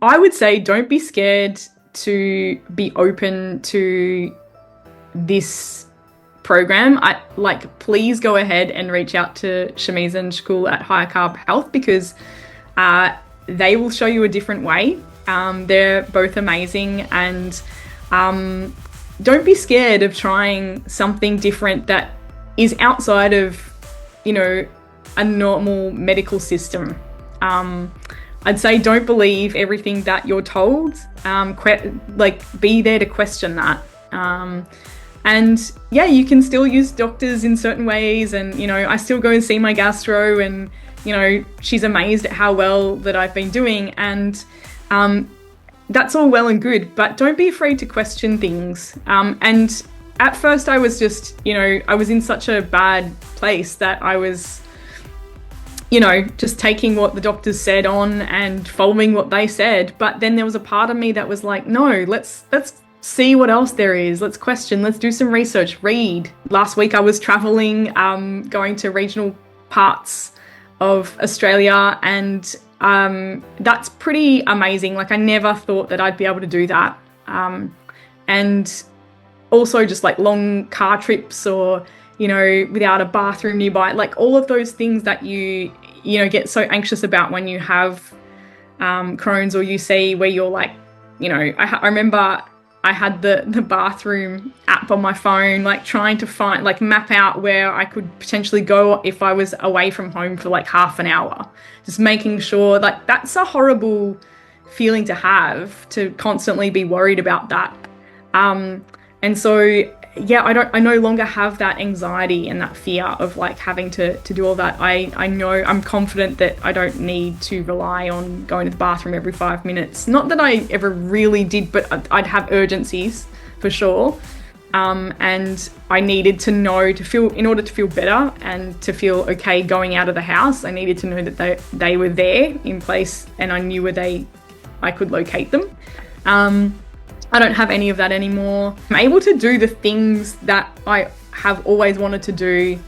I would say don't be scared to be open to this program. I like please go ahead and reach out to Shamiz and Shkul at Higher Carb Health because they will show you a different way. They're both amazing, and don't be scared of trying something different that is outside of, you know, a normal medical system. I'd say don't believe everything that you're told. Like, be there to question that. And yeah, you can still use doctors in certain ways. And, you know, I still go and see my gastro, and, you know, she's amazed at how well that I've been doing. And that's all well and good, but don't be afraid to question things. And at first I was just, you know, I was in such a bad place that I was, you know, just taking what the doctors said on and following what they said. But then there was a part of me that was like, no, let's see what else there is. Let's question, let's do some research, read. Last week I was traveling, going to regional parts of Australia, and that's pretty amazing. Like, I never thought that I'd be able to do that. And also just like long car trips, or, you know, without a bathroom nearby, like all of those things that you know, get so anxious about when you have Crohn's or UC, where you're like, you know, I remember I had the bathroom app on my phone, like trying to find, like map out where I could potentially go if I was away from home for like half an hour, just making sure. Like, that's a horrible feeling to have, to constantly be worried about that. And so, yeah, I no longer have that anxiety and that fear of like having to do all that. I know, I'm confident that I don't need to rely on going to the bathroom every 5 minutes. Not that I ever really did, but I'd have urgencies for sure. And I needed to know, to feel, in order to feel better and to feel okay going out of the house, I needed to know that they were there in place, and I knew where I could locate them. I don't have any of that anymore. I'm able to do the things that I have always wanted to do,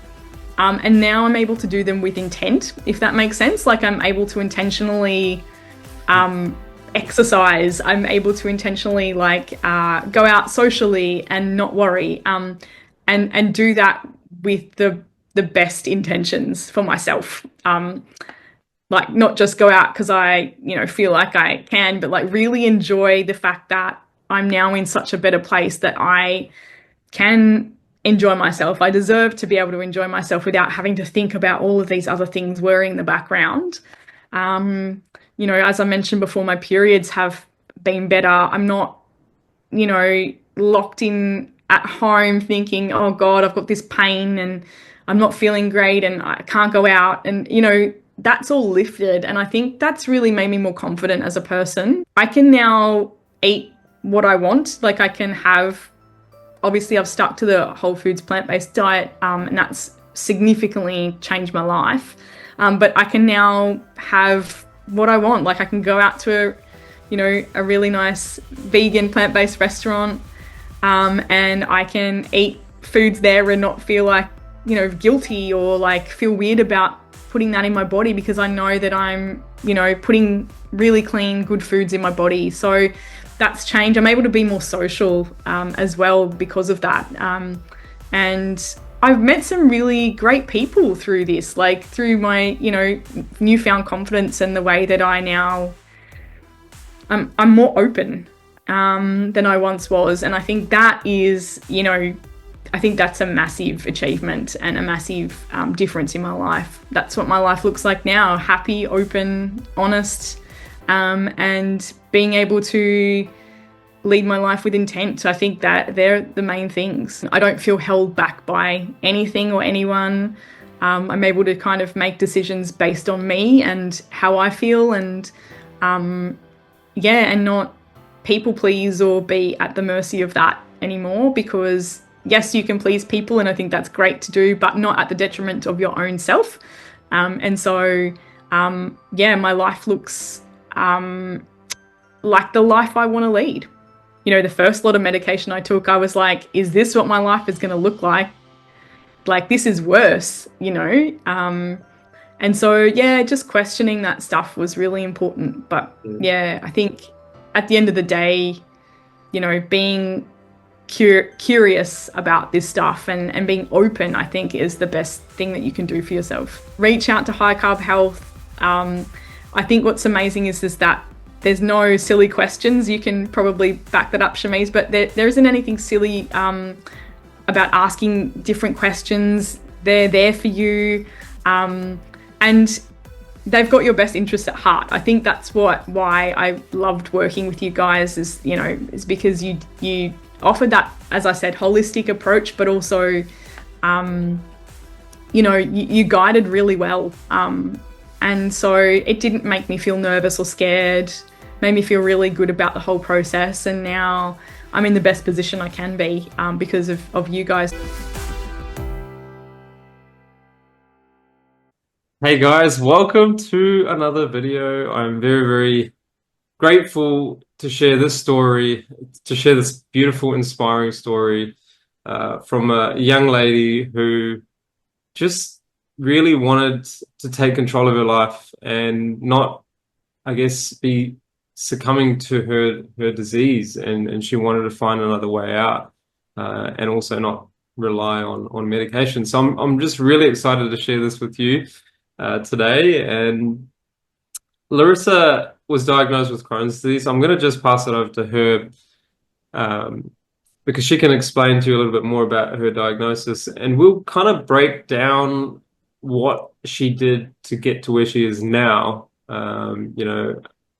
and now I'm able to do them with intent, if that makes sense. Like, I'm able to intentionally exercise. I'm able to intentionally like go out socially and not worry, and do that with the best intentions for myself. Like, not just go out because I, you know, feel like I can, but like really enjoy the fact that I'm now in such a better place that I can enjoy myself. I deserve to be able to enjoy myself without having to think about all of these other things whirring in the background. You know, as I mentioned before, my periods have been better. I'm not, you know, locked in at home thinking, oh God, I've got this pain and I'm not feeling great and I can't go out. And, you know, that's all lifted. And I think that's really made me more confident as a person. I can now eat what I want. Like, I can have, obviously I've stuck to the whole foods plant-based diet, and that's significantly changed my life. But I can now have what I want. Like, I can go out to you know, a really nice vegan plant-based restaurant, and I can eat foods there and not feel like, you know, guilty or like feel weird about putting that in my body, because I know that I'm, you know, putting really clean, good foods in my body. So that's changed. I'm able to be more social as well because of that. And I've met some really great people through this, like through my, you know, newfound confidence and the way that I now, I'm more open than I once was. And I think that is, you know, I think that's a massive achievement and a massive difference in my life. That's what my life looks like now: happy, open, honest, and being able to lead my life with intent. So I think that they're the main things. I don't feel held back by anything or anyone. I'm able to kind of make decisions based on me and how I feel, and and not people please or be at the mercy of that anymore, because yes, you can please people, and I think that's great to do, but not at the detriment of your own self. And so, my life looks like the life I want to lead. You know, the first lot of medication I took, I was like, is this what my life is going to look like? Like, this is worse, you know? And so, yeah, just questioning that stuff was really important. But Yeah. yeah, I think at the end of the day, being curious about this stuff and being open, I think, is the best thing that you can do for yourself. Reach out to High Carb Health. I think what's amazing is that there's no silly questions. You can probably back that up, Shamiz, but there isn't anything silly about asking different questions. They're there for you. And they've got your best interests at heart. I think that's why I loved working with you guys is because you offered that, as I said, holistic approach, but also you guided really well. And so it didn't make me feel nervous or scared, made me feel really good about the whole process. And now I'm in the best position I can be because of you guys. Hey guys, welcome to another video. I'm very, very grateful to share this story, to share this beautiful, inspiring story from a young lady who just really wanted to take control of her life and not, I guess, be succumbing to her disease, and she wanted to find another way out and also not rely on medication. So I'm just really excited to share this with you today. And Larissa was diagnosed with Crohn's disease. I'm going to just pass it over to her because she can explain to you a little bit more about her diagnosis, and we'll kind of break down what she did to get to where she is now,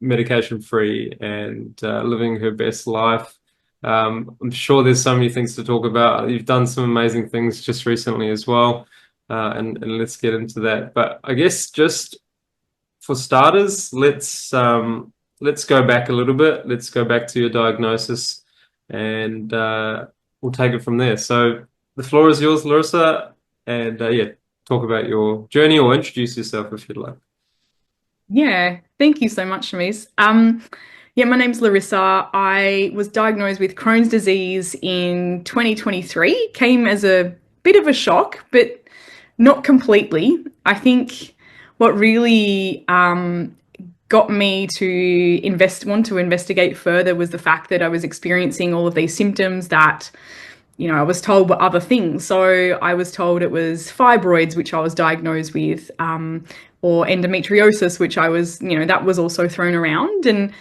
medication free and living her best life. I'm sure there's so many things to talk about. You've done some amazing things just recently as well, and let's get into that. But I guess just for starters, let's go back a little bit. Let's go back to your diagnosis, and we'll take it from there. So the floor is yours, Larissa, and yeah, talk about your journey or introduce yourself if you'd like. Yeah, thank you so much, Shamiz. Yeah, my name's Larissa. I was diagnosed with Crohn's disease in 2023. Came as a bit of a shock, but not completely. I think what really got me to want to investigate further was the fact that I was experiencing all of these symptoms that I was told were other things. So I was told it was fibroids, which I was diagnosed with, or endometriosis, which I was, that was also thrown around. And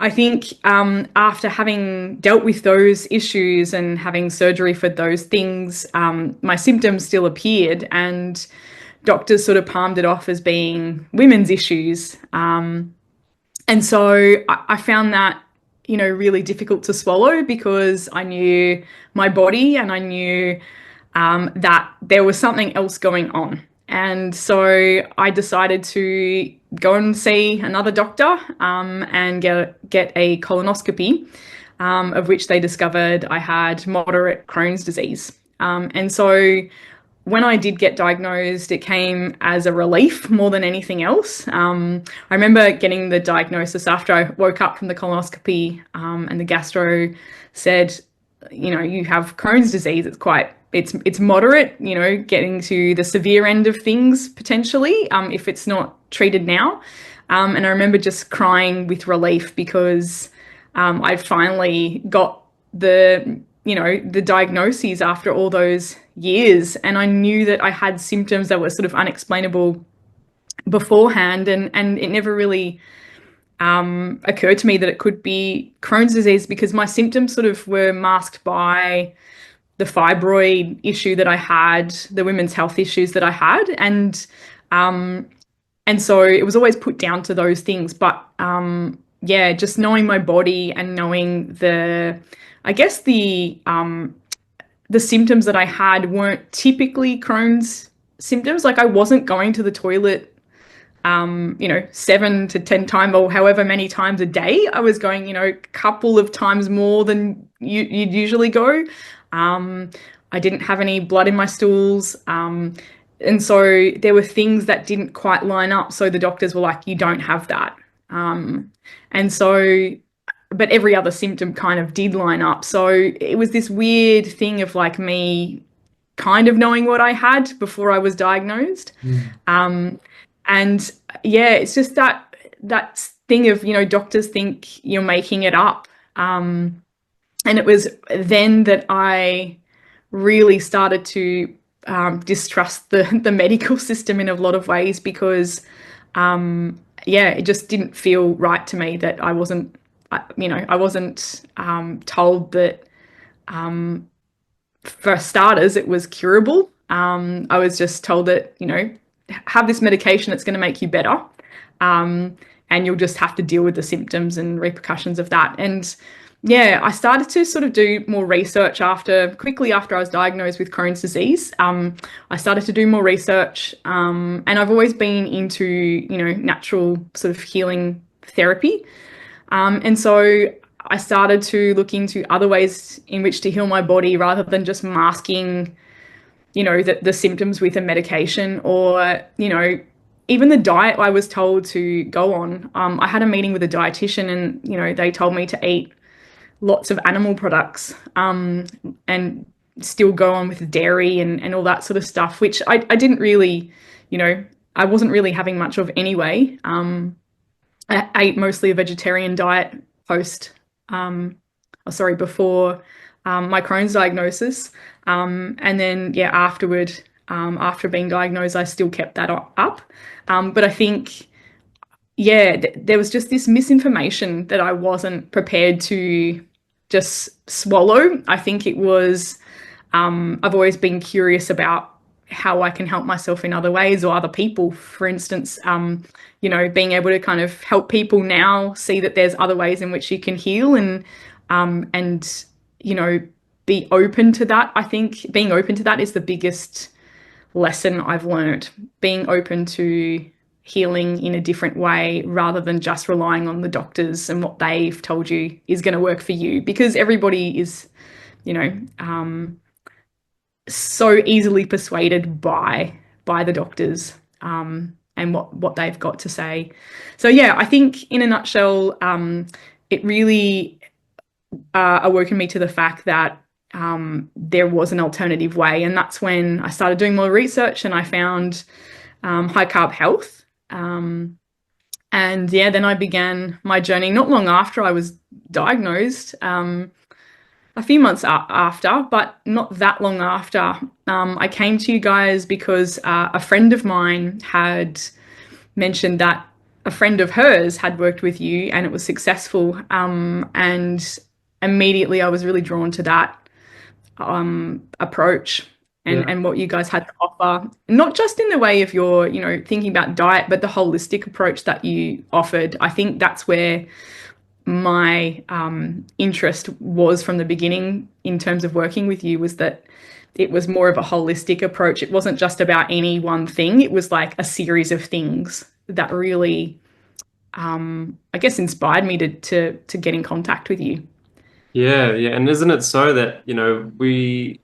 I think after having dealt with those issues and having surgery for those things, my symptoms still appeared, and doctors sort of palmed it off as being women's issues. And so I found that, really difficult to swallow because I knew my body and I knew that there was something else going on. And so I decided to go and see another doctor and get a colonoscopy, of which they discovered I had moderate Crohn's disease. And so when I did get diagnosed, it came as a relief more than anything else. I remember getting the diagnosis after I woke up from the colonoscopy, and the gastro said, you have Crohn's disease. It's moderate, getting to the severe end of things potentially, if it's not treated now. And I remember just crying with relief because I finally got the diagnoses after all those years. And I knew that I had symptoms that were sort of unexplainable beforehand. And it never really occurred to me that it could be Crohn's disease because my symptoms sort of were masked by the fibroid issue that I had, the women's health issues that I had. And so it was always put down to those things. But yeah, just knowing my body and knowing I guess the symptoms that I had weren't typically Crohn's symptoms. Like I wasn't going to the toilet, 7 to 10 times or however many times a day. I was going, a couple of times more than you'd usually go. I didn't have any blood in my stools. And so there were things that didn't quite line up. So the doctors were like, you don't have that. And so, but every other symptom kind of did line up. So it was this weird thing of like me kind of knowing what I had before I was diagnosed. And yeah, it's just that thing of, doctors think you're making it up. And it was then that I really started to distrust the medical system in a lot of ways because, yeah, it just didn't feel right to me that I wasn't told that, for starters, it was curable. I was just told that, have this medication that's going to make you better. Um, and you'll just have to deal with the symptoms and repercussions of that. And yeah, I started to sort of do more research quickly after I was diagnosed with Crohn's disease. I started to do more research, and I've always been into, natural sort of healing therapy. And so I started to look into other ways in which to heal my body rather than just masking, the symptoms with a medication or, even the diet I was told to go on. I had a meeting with a dietitian and, they told me to eat lots of animal products, and still go on with dairy and all that sort of stuff, which I didn't really, I wasn't really having much of anyway. I ate mostly a vegetarian diet post, before my Crohn's diagnosis. And then, yeah, after being diagnosed, I still kept that up. But I think, yeah, there was just this misinformation that I wasn't prepared to just swallow. I think it was, I've always been curious about how I can help myself in other ways or other people. For instance, being able to kind of help people now see that there's other ways in which you can heal and be open to that. I think being open to that is the biggest lesson I've learned. Being open to healing in a different way rather than just relying on the doctors and what they've told you is going to work for you, because everybody is, you know, so easily persuaded by the doctors, and what they've got to say. So yeah, I think in a nutshell, it really awoken me to the fact that there was an alternative way, and that's when I started doing more research and I found high carb health. And yeah, then I began my journey not long after I was diagnosed, a few months after, but not that long after. I came to you guys because a friend of mine had mentioned that a friend of hers had worked with you and it was successful. And immediately I was really drawn to that approach Yeah. and what you guys had to offer, not just in the way of your, thinking about diet, but the holistic approach that you offered. I think that's where my interest was from the beginning in terms of working with you, was that it was more of a holistic approach. It wasn't just about any one thing. It was like a series of things that really, I guess, inspired me to get in contact with you. Yeah, yeah. And isn't it so that, we,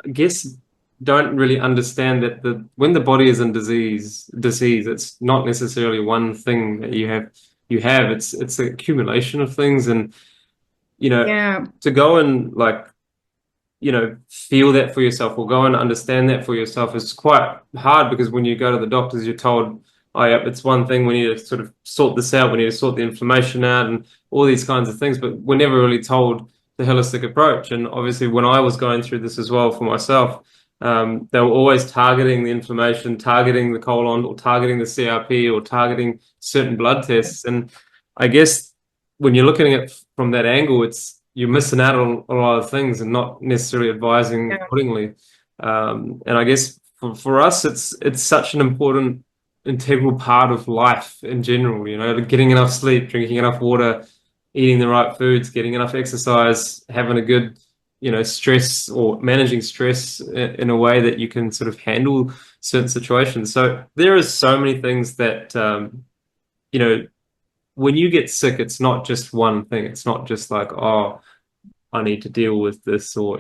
I guess, don't really understand that when the body is in disease, it's not necessarily one thing that you have. It's an accumulation of things. And, Yeah, to go and like, feel that for yourself or go and understand that for yourself is quite hard, because when you go to the doctors, you're told, oh, yeah, it's one thing. We need to sort of sort this out. We need to sort the inflammation out and all these kinds of things. But we're never really told the holistic approach. And obviously, when I was going through this as well for myself, they were always targeting the inflammation, targeting the colon, or targeting the CRP, or targeting certain blood tests. And I guess when you're looking at it from that angle, you're missing out on a lot of things and not necessarily advising yeah, accordingly. And I guess for us, it's such an important integral part of life in general, getting enough sleep, drinking enough water, eating the right foods, getting enough exercise, having a good, stress, or managing stress in a way that you can sort of handle certain situations. So there is so many things that, when you get sick, it's not just one thing. It's not just like, oh, I need to deal with this, or,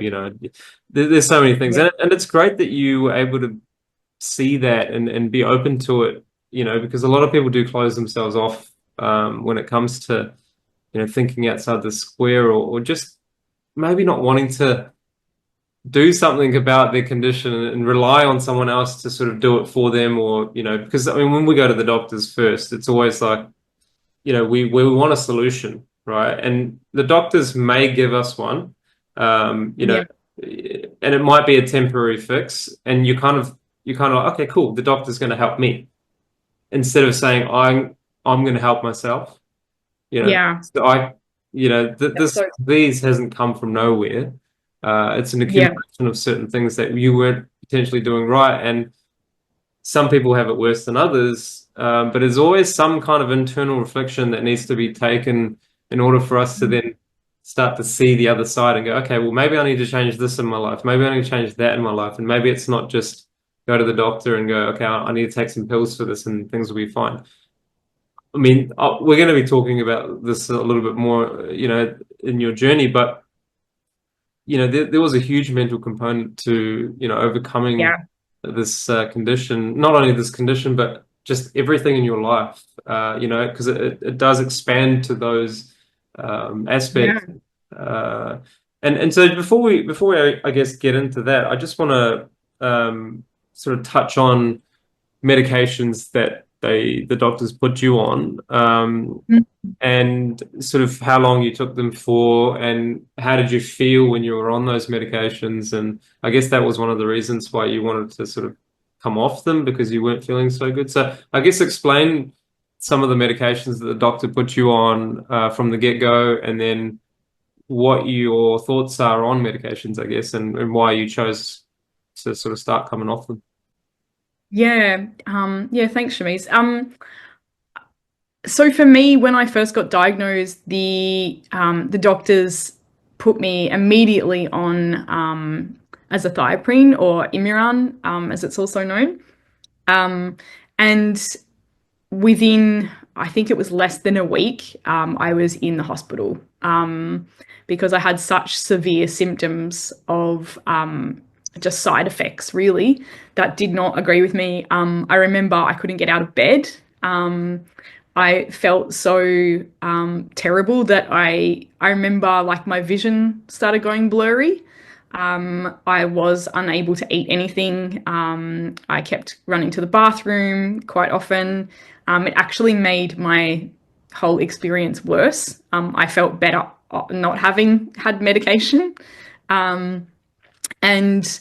there's so many things. yeah, And it's great that you were able to see that and be open to it, because a lot of people do close themselves off when it comes to, thinking outside the square, or just maybe not wanting to do something about their condition and rely on someone else to sort of do it for them, or because I mean when we go to the doctors first, it's always like, we want a solution, right? And the doctors may give us one, Yeah. and it might be a temporary fix, and you kind of like, okay, cool, the doctor's going to help me, instead of saying I'm going to help myself. Yeah. So That's this so, disease hasn't come from nowhere. It's an yeah. accumulation of certain things that you weren't potentially doing right, and some people have it worse than others. But there's always some kind of internal reflection that needs to be taken in order for us to then start to see the other side and go, okay, well, maybe I need to change this in my life. Maybe I need to change that in my life. And maybe it's not just go to the doctor and go, okay, I need to take some pills for this and things will be fine. I mean, we're going to be talking about this a little bit more, in your journey, but there was a huge mental component to, overcoming Yeah. this condition, not only this condition, but just everything in your life, because it does expand to those Yeah. aspects. Uh, and so before we, I guess, get into that, I just want to sort of touch on medications that the doctors put you on, Mm. and sort of how long you took them for, and how did you feel when you were on those medications? And I guess that was one of the reasons why you wanted to sort of come off them, because you weren't feeling so good. So I guess explain some of the medications that the doctor put you on from the get-go, and then what your thoughts are on medications, I guess, and why you chose to sort of start coming off them. Yeah. Yeah, thanks, Shamise. So for me, when I first got diagnosed, the doctors put me immediately on azathioprine, or Imuran, as it's also known. And within, I think it was less than a week, I was in the hospital, because I had such severe symptoms of just side effects, really, that did not agree with me. I remember I couldn't get out of bed. I felt so terrible that I remember, like, my vision started going blurry. I was unable to eat anything. I kept running to the bathroom quite often. It actually made my whole experience worse. I felt better not having had medication. Um, and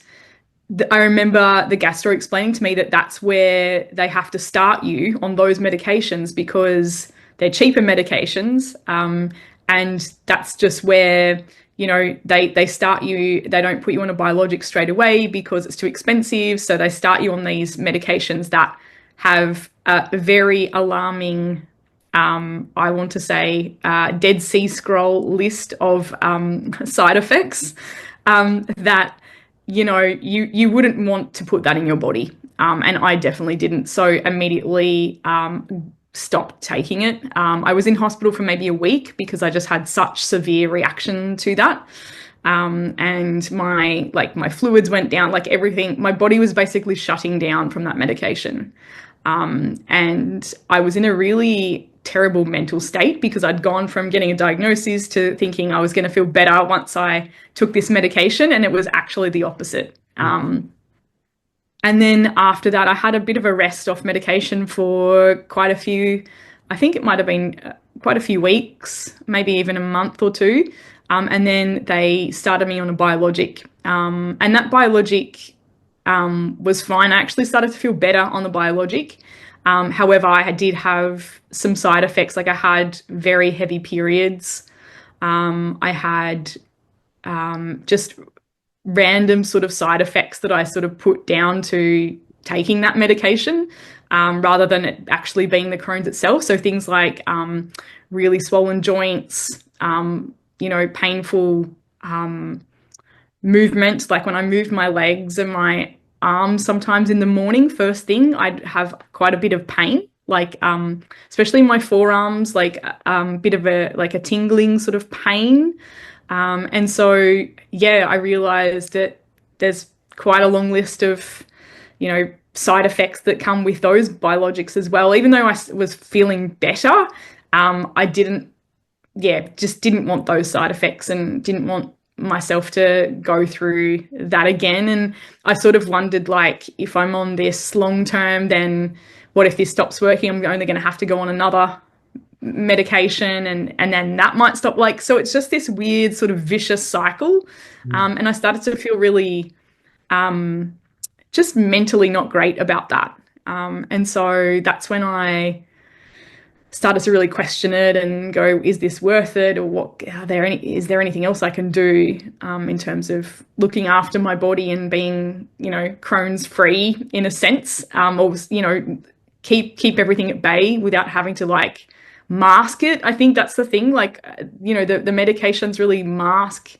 I remember the gastro explaining to me that that's where they have to start you on those medications, because they're cheaper medications. And that's just where, they start you, they don't put you on a biologic straight away because it's too expensive. So they start you on these medications that have a very alarming, I want to say, Dead Sea Scroll list of side effects, that you wouldn't want to put that in your body. And I definitely didn't. So immediately stopped taking it. I was in hospital for maybe a week because I just had such severe reaction to that. And my fluids went down, like everything. My body was basically shutting down from that medication. And I was in a really terrible mental state because I'd gone from getting a diagnosis to thinking I was going to feel better once I took this medication, and it was actually the opposite. And then after that, I had a bit of a rest off medication for quite a few, I think it might have been quite a few weeks, maybe even a month or two. And then they started me on a biologic. And that biologic was fine. I actually started to feel better on the biologic. However, I did have some side effects. Like, I had very heavy periods. I had just random sort of side effects that I sort of put down to taking that medication, rather than it actually being the Crohn's itself. So things like really swollen joints, painful movement. Like when I moved my legs and my arms sometimes in the morning, first thing, I'd have quite a bit of pain. Like, especially my forearms, like bit of a tingling sort of pain. And so, yeah, I realized that there's quite a long list of, side effects that come with those biologics as well. Even though I was feeling better, I didn't, yeah, just didn't want those side effects and didn't want myself to go through that again. And I sort of wondered, like, if I'm on this long term, then what if this stops working? I'm only going to have to go on another medication, and then that might stop. Like, so it's just this weird sort of vicious cycle. And I started to feel really just mentally not great about that. And so that's when I started to really question it and go, is this worth it? Or is there anything else I can do in terms of looking after my body and being, Crohn's free in a sense, or, keep everything at bay without having to like mask it. I think that's the thing. Like, the medications really mask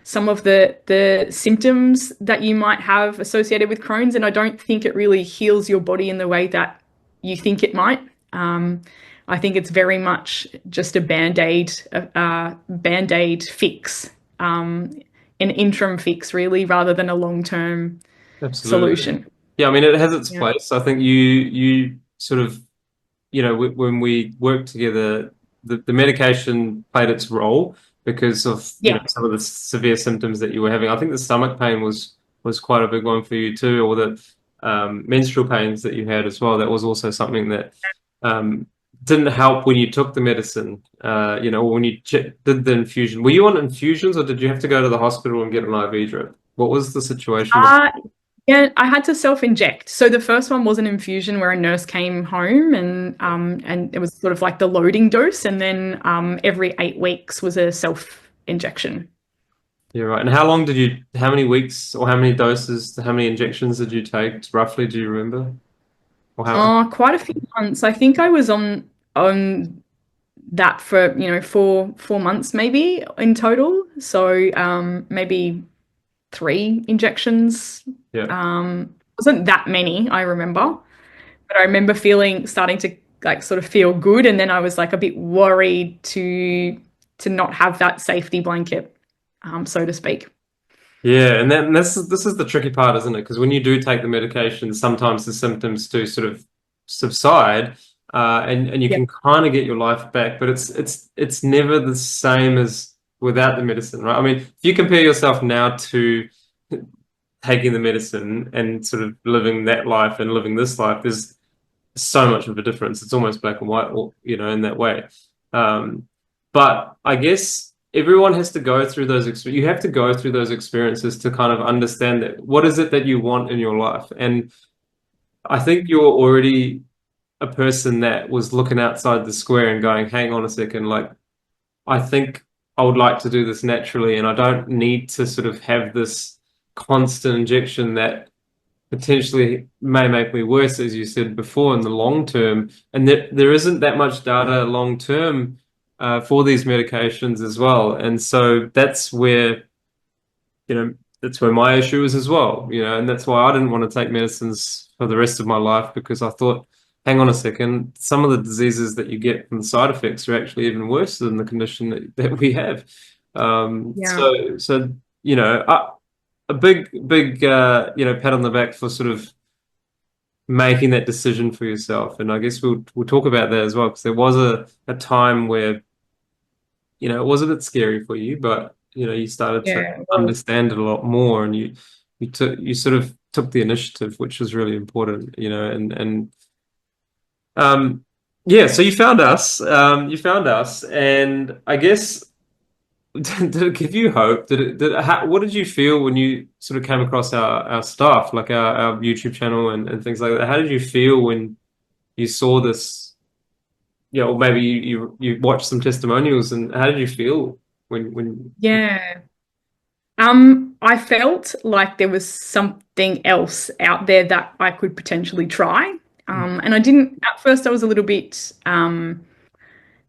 some of the symptoms that you might have associated with Crohn's, and I don't think it really heals your body in the way that you think it might. I think it's very much just a band-aid fix, an interim fix, really, rather than a long-term Absolutely. solution. Yeah, I mean, it has its Yeah. place. I think you sort of, when we worked together, the medication played its role because of, Yeah. some of the severe symptoms that you were having. I think the stomach pain was quite a big one for you too, or the menstrual pains that you had as well. That was also something that um, didn't help when you took the medicine, or when you did the infusion. Were you on infusions, or did you have to go to the hospital and get an IV drip? What was the situation with? Uh, yeah, I had to self-inject. So the first one was an infusion where a nurse came home, and it was sort of like the loading dose, and then every 8 weeks was a self-injection. Yeah, right. And how many weeks or how many doses, how many injections did you take roughly? Do you remember? Or how? Oh, quite a few months. I think I was on that for, 4 months maybe in total. So maybe 3 injections. Yeah. Wasn't that many, I remember. But I remember starting to like sort of feel good, and then I was like a bit worried to not have that safety blanket, so to speak. Yeah, and then this is the tricky part, isn't it? Because when you do take the medication, sometimes the symptoms do sort of subside, and you Yeah. can kind of get your life back, but it's never the same as without the medicine, right? I mean, if you compare yourself now to taking the medicine and sort of living that life and living this life, there's so much of a difference. It's almost black and white, or, in that way. Um, but I guess everyone has to go through you have to go through those experiences to kind of understand that what is it that you want in your life. And I think you're already a person that was looking outside the square and going, hang on a second, like I think I would like to do this naturally, and I don't need to sort of have this constant injection that potentially may make me worse, as you said before, in the long term. And there isn't that much data long term for these medications as well. And so that's where my issue is as well, and that's why I didn't want to take medicines for the rest of my life, because I thought, hang on a second, some of the diseases that you get from the side effects are actually even worse than the condition that we have. Yeah. So a big pat on the back for sort of making that decision for yourself. And I guess we'll talk about that as well, because there was a time where it was a bit scary for you, but you started to Yeah. Well, understand it a lot more, and you sort of took the initiative, which was really important, and yeah, so you found us, and I guess did it give you hope? What did you feel when you sort of came across our stuff, like our YouTube channel and things like that? How did you feel when you saw this? Yeah, or maybe you watched some testimonials, and how did you feel when yeah. I felt like there was something else out there that I could potentially try. And I didn't, at first I was a little bit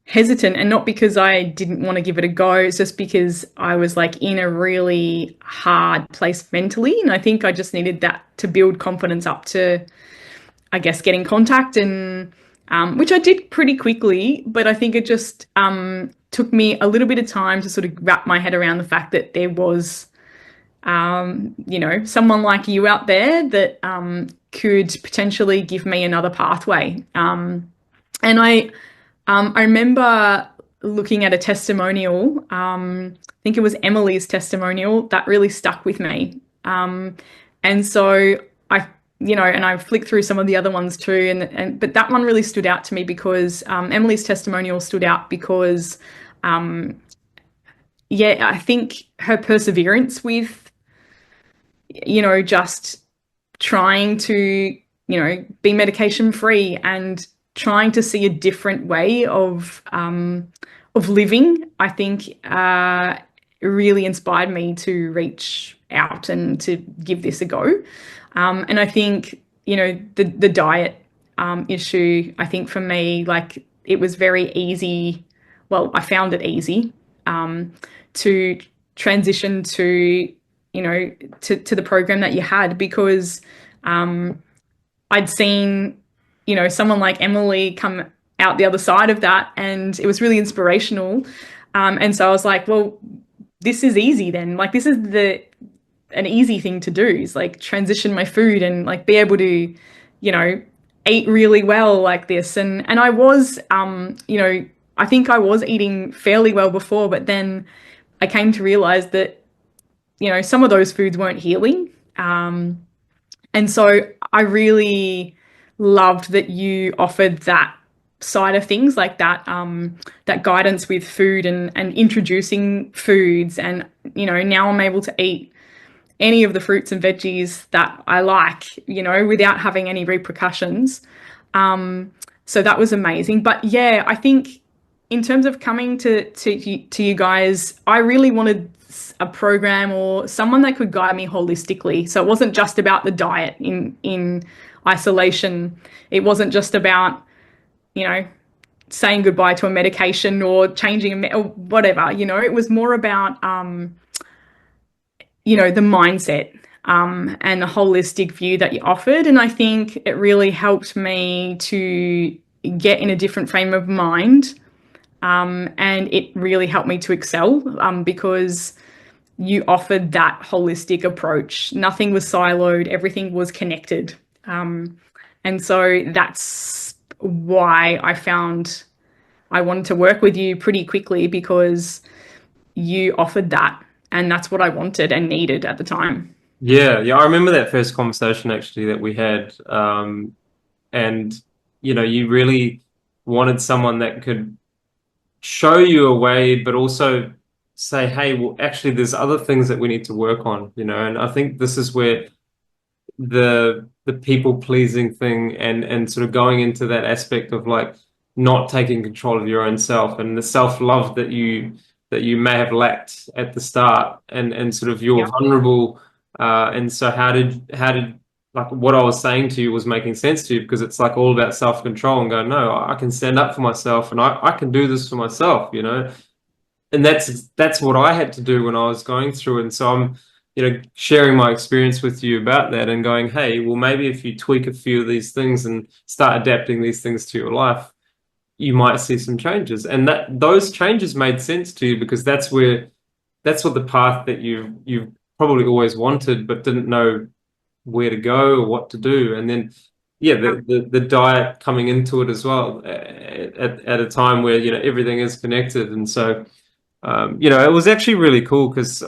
hesitant, and not because I didn't want to give it a go. It's just because I was like in a really hard place mentally. And I think I just needed that to build confidence up to, I guess, get in contact, and which I did pretty quickly. But I think it just took me a little bit of time to sort of wrap my head around the fact that there was, someone like you out there that could potentially give me another pathway. And I remember looking at a testimonial. I think it was Emily's testimonial that really stuck with me. And so I, and I flicked through some of the other ones too, but that one really stood out to me because Emily's testimonial stood out because, yeah, I think her perseverance with, just trying to, be medication free and trying to see a different way of living, I think really inspired me to reach out and to give this a go. And I think, the diet issue, I think for me, like it was very easy. Well, I found it easy to transition to, to the program that you had because I'd seen, someone like Emily come out the other side of that, and it was really inspirational. And so I was like, well, this is easy then. Like this is an easy thing to do is like transition my food and like be able to, eat really well like this. And I was, I think I was eating fairly well before, but then I came to realize that, some of those foods weren't healing. And so I really loved that you offered that side of things, like that guidance with food and introducing foods. And, now I'm able to eat any of the fruits and veggies that I like, without having any repercussions. So that was amazing. But yeah, I think in terms of coming to you guys, I really wanted a program or someone that could guide me holistically. So it wasn't just about the diet in isolation. It wasn't just about, saying goodbye to a medication or changing or whatever. It was more about the mindset and the holistic view that you offered. And I think it really helped me to get in a different frame of mind. And it really helped me to excel because you offered that holistic approach. Nothing was siloed, everything was connected. And so that's why I found I wanted to work with you pretty quickly because you offered that. And that's what I wanted and needed at the time. Yeah, yeah, I remember that first conversation actually that we had. And you really wanted someone that could show you a way, but also say, hey, well, actually, there's other things that we need to work on, and I think this is where the people pleasing thing and sort of going into that aspect of like not taking control of your own self and the self-love that you may have lacked at the start and sort of you're Yeah. vulnerable, and so how did like what I was saying to you was making sense to you because it's like all about self-control and go, no, I can stand up for myself and I can do this for myself, and that's what I had to do when I was going through it. And so I'm, sharing my experience with you about that and going, hey, well, maybe if you tweak a few of these things and start adapting these things to your life, you might see some changes. And that those changes made sense to you because that's what the path that you've probably always wanted, but didn't know where to go or what to do. And then, yeah, the diet coming into it as well at a time where, everything is connected. And so, it was actually really cool because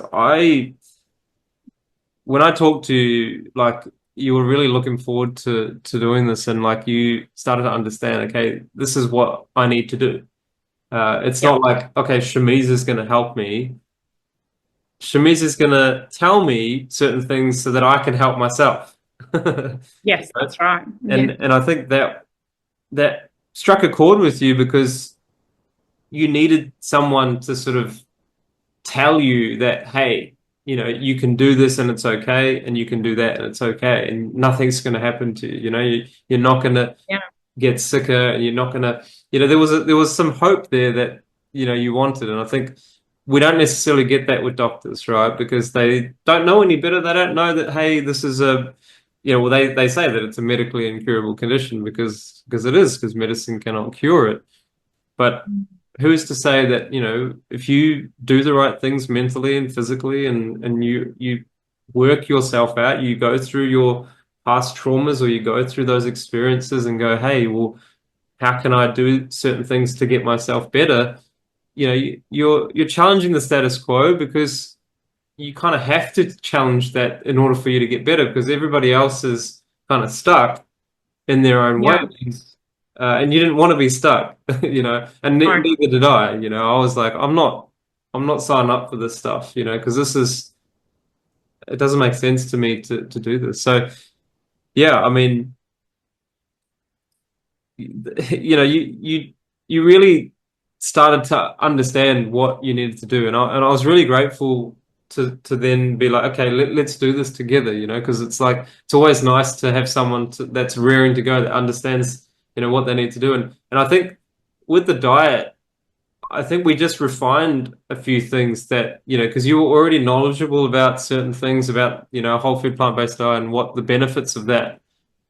when I talked to you, like you were really looking forward to doing this and like you started to understand, okay, this is what I need to do. It's Yeah. not like, okay, Shamiz is going to help me. Shamiz is going to tell me certain things so that I can help myself. Yes, that's right. And Yeah. and I think that struck a chord with you because you needed someone to sort of tell you that, hey, you can do this and it's okay, and you can do that and it's okay, and nothing's going to happen to you. You're not going to Yeah. get sicker, and you're not going to, there was some hope there that you wanted, and I think we don't necessarily get that with doctors, right? Because they don't know any better. They don't know that, hey, this is well, they say that it's a medically incurable condition because it is, because medicine cannot cure it. But who's to say that, if you do the right things mentally and physically and you work yourself out, you go through your past traumas or you go through those experiences and go, hey, well, how can I do certain things to get myself better? you're challenging the status quo because you kind of have to challenge that in order for you to get better because everybody else is kind of stuck in their own Yeah. ways. And you didn't want to be stuck, and No. neither did I. I was like, I'm not signing up for this stuff, because it doesn't make sense to me to do this. So yeah, I mean, you really started to understand what you needed to do, and I was really grateful to then be like, okay, let's do this together, because it's like it's always nice to have someone that's raring to go that understands, what they need to do, and I think with the diet, I think we just refined a few things that, because you were already knowledgeable about certain things about, whole food plant-based diet and what the benefits of that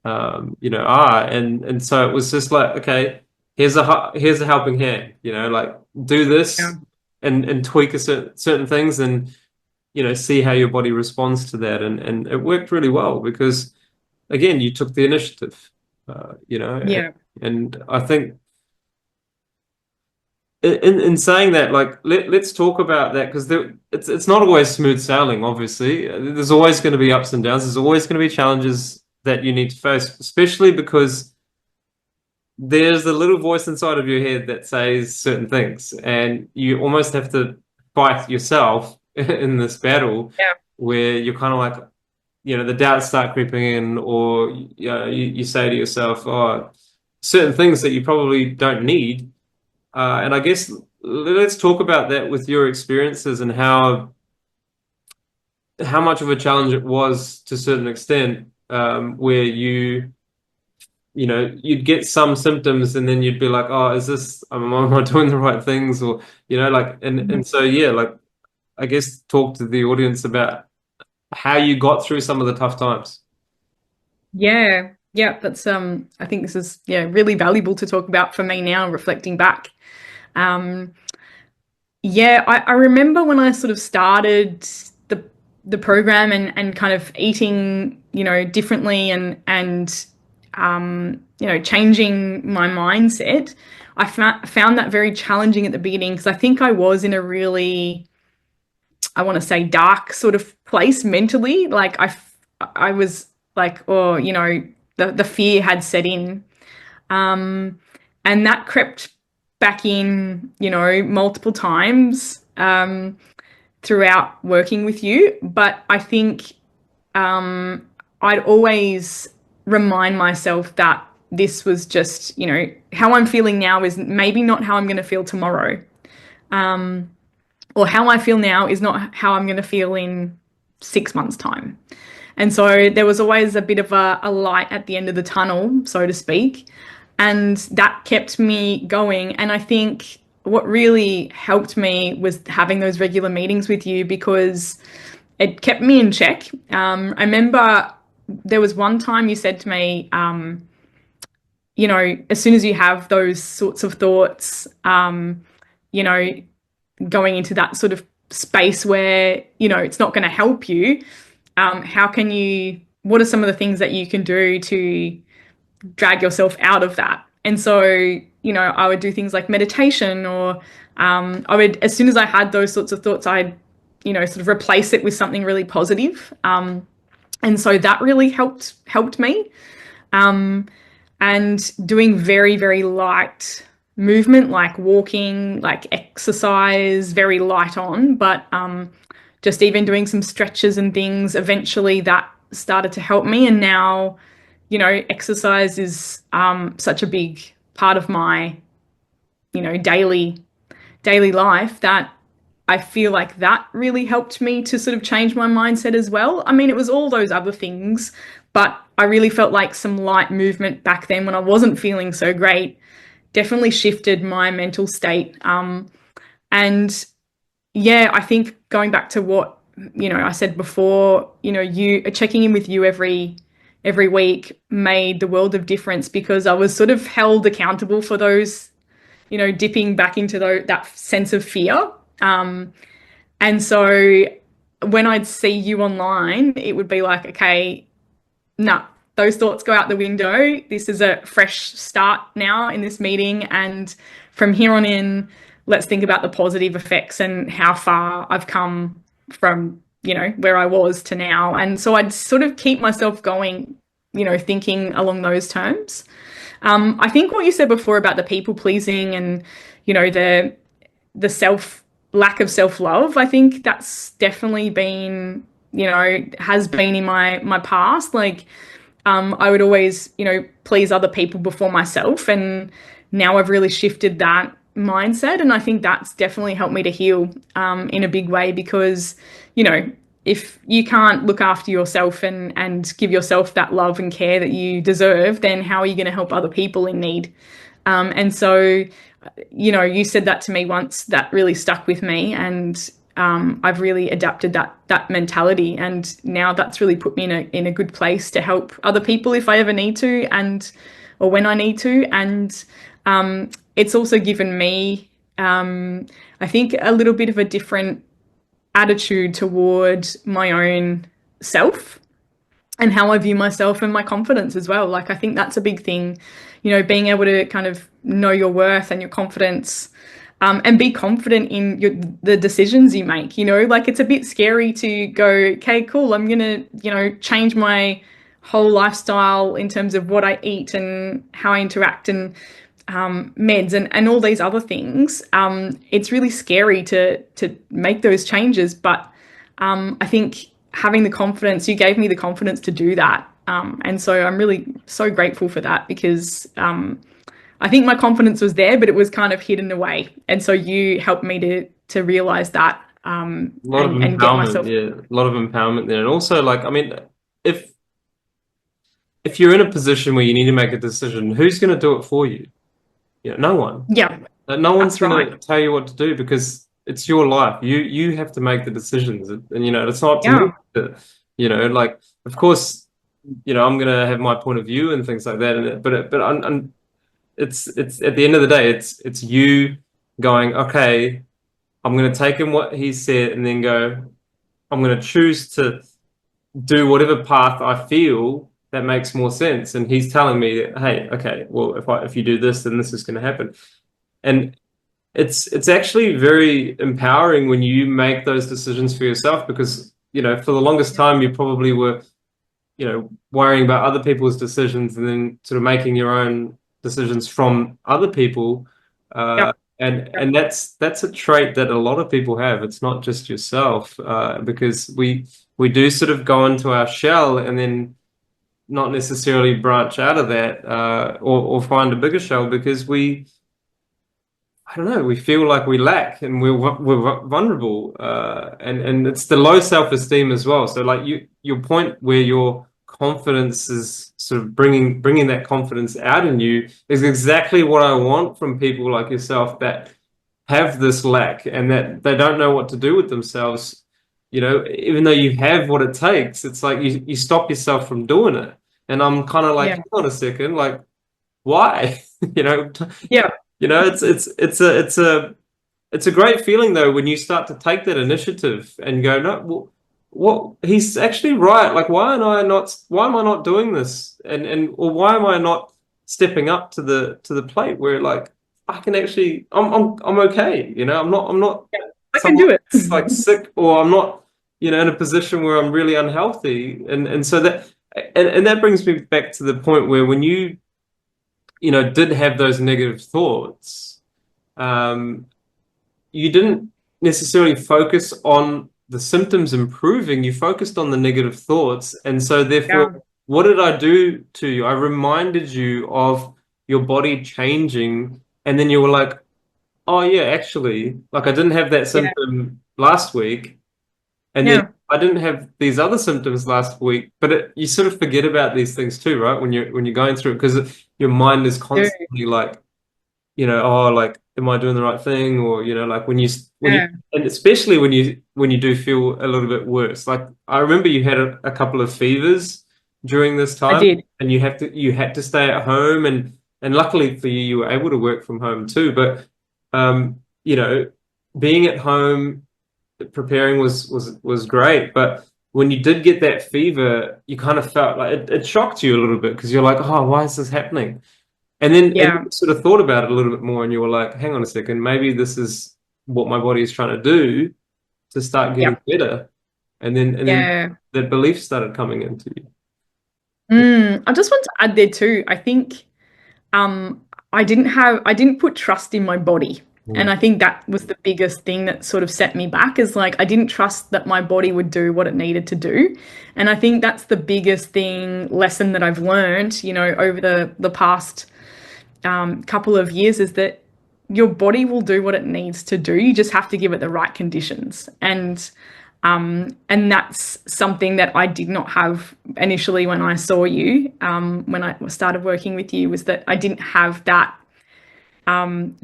are. And so it was just like, okay, here's a helping hand, like do Yeah. this and tweak certain things and, see how your body responds to that. And it worked really well because, again, you took the initiative, and, Yeah. and I think in saying that, like let's talk about that because it's not always smooth sailing. Obviously, there's always going to be ups and downs. There's always going to be challenges that you need to face, especially because there's a little voice inside of your head that says certain things, and you almost have to fight yourself in this battle Yeah. where you're kind of like, the doubts start creeping in, or you say to yourself, oh, certain things that you probably don't need. And I guess let's talk about that with your experiences and how much of a challenge it was to a certain extent, where you'd get some symptoms and then you'd be like, oh, am I doing the right things? Or, like, and so, yeah, like, I guess talk to the audience about how you got through some of the tough times. Yeah. Yeah. That's I think this is really valuable to talk about for me now, reflecting back. Um yeah, I remember when I sort of started the the program and kind of eating, differently and changing my mindset. I found that very challenging at the beginning because I think I was in a really, I want to say, dark sort of place mentally. Like I was like, oh, the fear had set in. Um, and that crept back in, multiple times throughout working with you. But I think I'd always remind myself that this was just, how I'm feeling now is maybe not how I'm going to feel tomorrow. Or how I feel now is not how I'm going to feel in 6 months' time. And so there was always a bit of a light at the end of the tunnel, so to speak. And that kept me going. And I think what really helped me was having those regular meetings with you because it kept me in check. I remember there was one time you said to me, as soon as you have those sorts of thoughts, you know, going into that sort of space where, it's not going to help you, what are some of the things that you can do to drag yourself out of that? And so, I would do things like meditation or I would, as soon as I had those sorts of thoughts, I'd, sort of replace it with something really positive. And so that really helped me. And doing very, very light movement, like walking, like exercise, very light on, but just even doing some stretches and things, eventually that started to help me. And now, exercise is such a big part of my, daily life that I feel like that really helped me to sort of change my mindset as well. I mean, it was all those other things, but I really felt like some light movement back then when I wasn't feeling so great definitely shifted my mental state. And yeah, I think going back to what, I said before, you checking in with you every week made the world of difference because I was sort of held accountable for those, dipping back into that sense of fear. And so when I'd see you online, it would be like, okay, no, those thoughts go out the window. This is a fresh start now in this meeting. And from here on in, let's think about the positive effects and how far I've come from, where I was to now. And so I'd sort of keep myself going, thinking along those terms. I think what you said before about the people pleasing and, the lack of self-love, I think that's definitely been, has been in my past. Like, I would always, please other people before myself. And now I've really shifted that mindset. And I think that's definitely helped me to heal in a big way because, if you can't look after yourself and give yourself that love and care that you deserve, then how are you going to help other people in need? And so, you said that to me once, that really stuck with me. And I've really adapted that mentality, and now that's really put me in a good place to help other people if I ever need to, or when I need to. And it's also given me, I think, a little bit of a different attitude toward my own self and how I view myself and my confidence as well. Like, I think that's a big thing, being able to kind of know your worth and your confidence, and be confident in the decisions you make. Like, it's a bit scary to go, okay, cool, I'm going to, change my whole lifestyle in terms of what I eat and how I interact and meds and all these other things. It's really scary to make those changes. But I think having the confidence, you gave me the confidence to do that. And so I'm really so grateful for that because I think my confidence was there, but it was kind of hidden away. And so you helped me to realize that, A lot of and get myself. empowerment, yeah, a lot of empowerment there. And also, like, I mean, if you're in a position where you need to make a decision, who's going to do it for you? No one. Yeah, No one's that's going right. to tell you what to do because it's your life. You have to make the decisions, and it's not up to me Yeah, to, like, of course, I'm going to have my point of view and things like that. But it's at the end of the day, it's you going, okay, I'm going to take in what he said and then go, I'm going to choose to do whatever path I feel that makes more sense. And he's telling me, hey, okay, well, if you do this, then this is going to happen. And it's actually very empowering when you make those decisions for yourself because, for the longest time you probably were, worrying about other people's decisions and then sort of making your own decisions from other people. yeah, And that's a trait that a lot of people have. It's not just yourself, because we do sort of go into our shell and then not necessarily branch out of that, or find a bigger shell because I don't know, we feel like we lack and we're vulnerable, and it's the low self-esteem as well. So like your point where your confidence is sort of bringing that confidence out in you is exactly what I want from people like yourself that have this lack and that they don't know what to do with themselves. Even though you have what it takes, it's like you stop yourself from doing it. And I'm kind of like, yeah, hang on a second, like, why? You know, yeah, it's a great feeling though when you start to take that initiative and go, no, well, what he's actually right. Like, why am I not doing this? Or why am I not stepping up to the plate where like I can actually I'm okay. I'm not yeah. I can someone do it. that's like sick or I'm not, in a position where I'm really unhealthy. And so that brings me back to the point where when you did have those negative thoughts, you didn't necessarily focus on the symptoms improving, you focused on the negative thoughts. And so Yeah, therefore, what did I do to you? I reminded you of your body changing, and then you were like, oh yeah, actually, like I didn't have that yeah, symptom last week, and then yeah, I didn't have these other symptoms last week. But you sort of forget about these things too, right? When you're going through it, because your mind is do. constantly like, oh, like, am I doing the right thing? Or, like Yeah, and especially when you do feel a little bit worse. Like I remember you had a couple of fevers during this I time did. and you had to stay at home and luckily for you, you were able to work from home too. But, being at home, preparing was great. But when you did get that fever, you kind of felt like it shocked you a little bit because you're like, oh, why is this happening? And Yeah. you sort of thought about it a little bit more, and you were like, hang on a second, maybe this is what my body is trying to do to start getting Yeah. better. And then Yeah. the beliefs started coming into you. I just want to add there too. I think um, I didn't put trust in my body. And Mm. I think that was the biggest thing that sort of set me back is like I didn't trust that my body would do what it needed to do. And I think that's the biggest lesson that I've learned, over the past couple of years is that your body will do what it needs to do. You just have to give it the right conditions. And that's something that I did not have initially when I saw you, when I started working with you, was that I didn't have that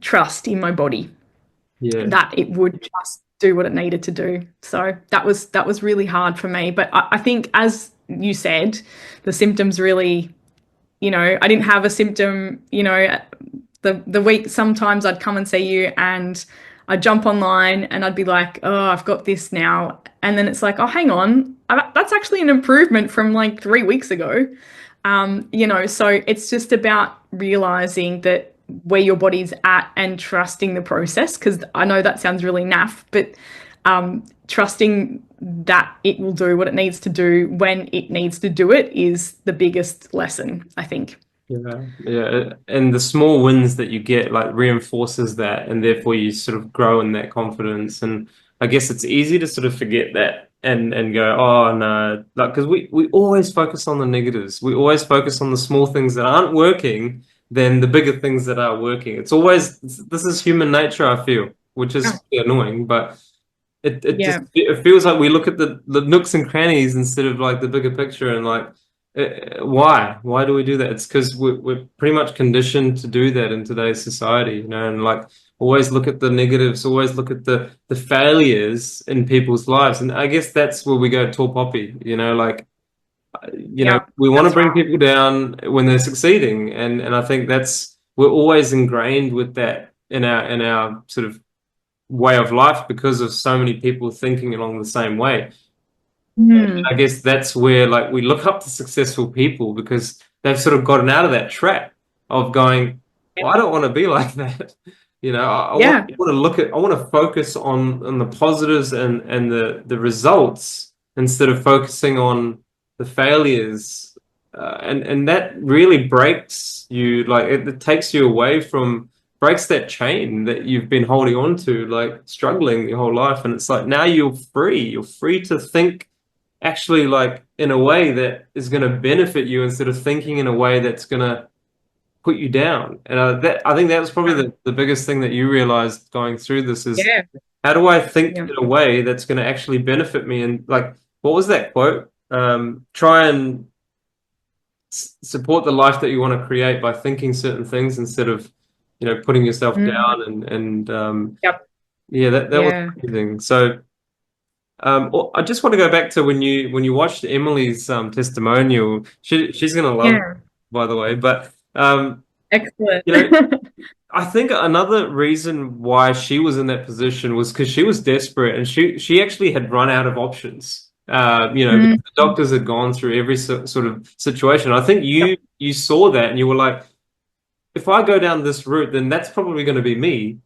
trust in my body Yeah. that it would just do what it needed to do. So that was really hard for me. But I think, as you said, the symptoms really, I didn't have a symptom, the week sometimes I'd come and see you and I'd jump online and I'd be like, oh, I've got this now. And then it's like, oh, hang on, that's actually an improvement from like 3 weeks ago. So it's just about realizing that where your body's at and trusting the process. Because I know that sounds really naff, but trusting that it will do what it needs to do when it needs to do it is the biggest lesson, I think. Yeah, yeah, and the small wins that you get like reinforces that, and therefore you sort of grow in that confidence. And I guess it's easy to sort of forget that and go, oh no, like because we always focus on the negatives. We always focus on the small things that aren't working than the bigger things that are working. It's always this is human nature, I feel, which Yeah. is annoying, but Yeah. it feels like we look at the nooks and crannies instead of like the bigger picture and like why do we do that? It's because we're pretty much conditioned to do that in today's society, and like always look at the negatives, always look at the failures in people's lives. And I guess that's where we go tall poppy, like Yeah. we want to That's bring right. people down when they're succeeding, and I think that's we're always ingrained with that in our sort of way of life because of so many people thinking along the same way. And I Mm. guess that's where like we look up to successful people because they've sort of gotten out of that trap of going, well, I don't want to be like that. I want, Yeah. I want to I want to focus on the positives and the results instead of focusing on the failures. And that really breaks you, like it takes you away from breaks that chain that you've been holding on to, like struggling your whole life. And it's like now you're free. You're free to think actually like in a way that is going to benefit you instead of thinking in a way that's going to put you down. And that I think that was probably the biggest thing that you realized going through this is Yeah. how do I think Yeah. in a way that's going to actually benefit me? And like, what was that quote? Try and support the life that you want to create by thinking certain things instead of, putting yourself Mm. down and Yep. yeah, that was Yeah. amazing. So I just want to go back to when you watched Emily's testimonial. She's gonna love it, Yeah. by the way. But Excellent. you know, I think another reason why she was in that position was because she was desperate and she actually had run out of options. Mm. Because the doctors had gone through every sort of situation. I think Yep. you saw that and you were like, if I go down this route, then that's probably going to be me.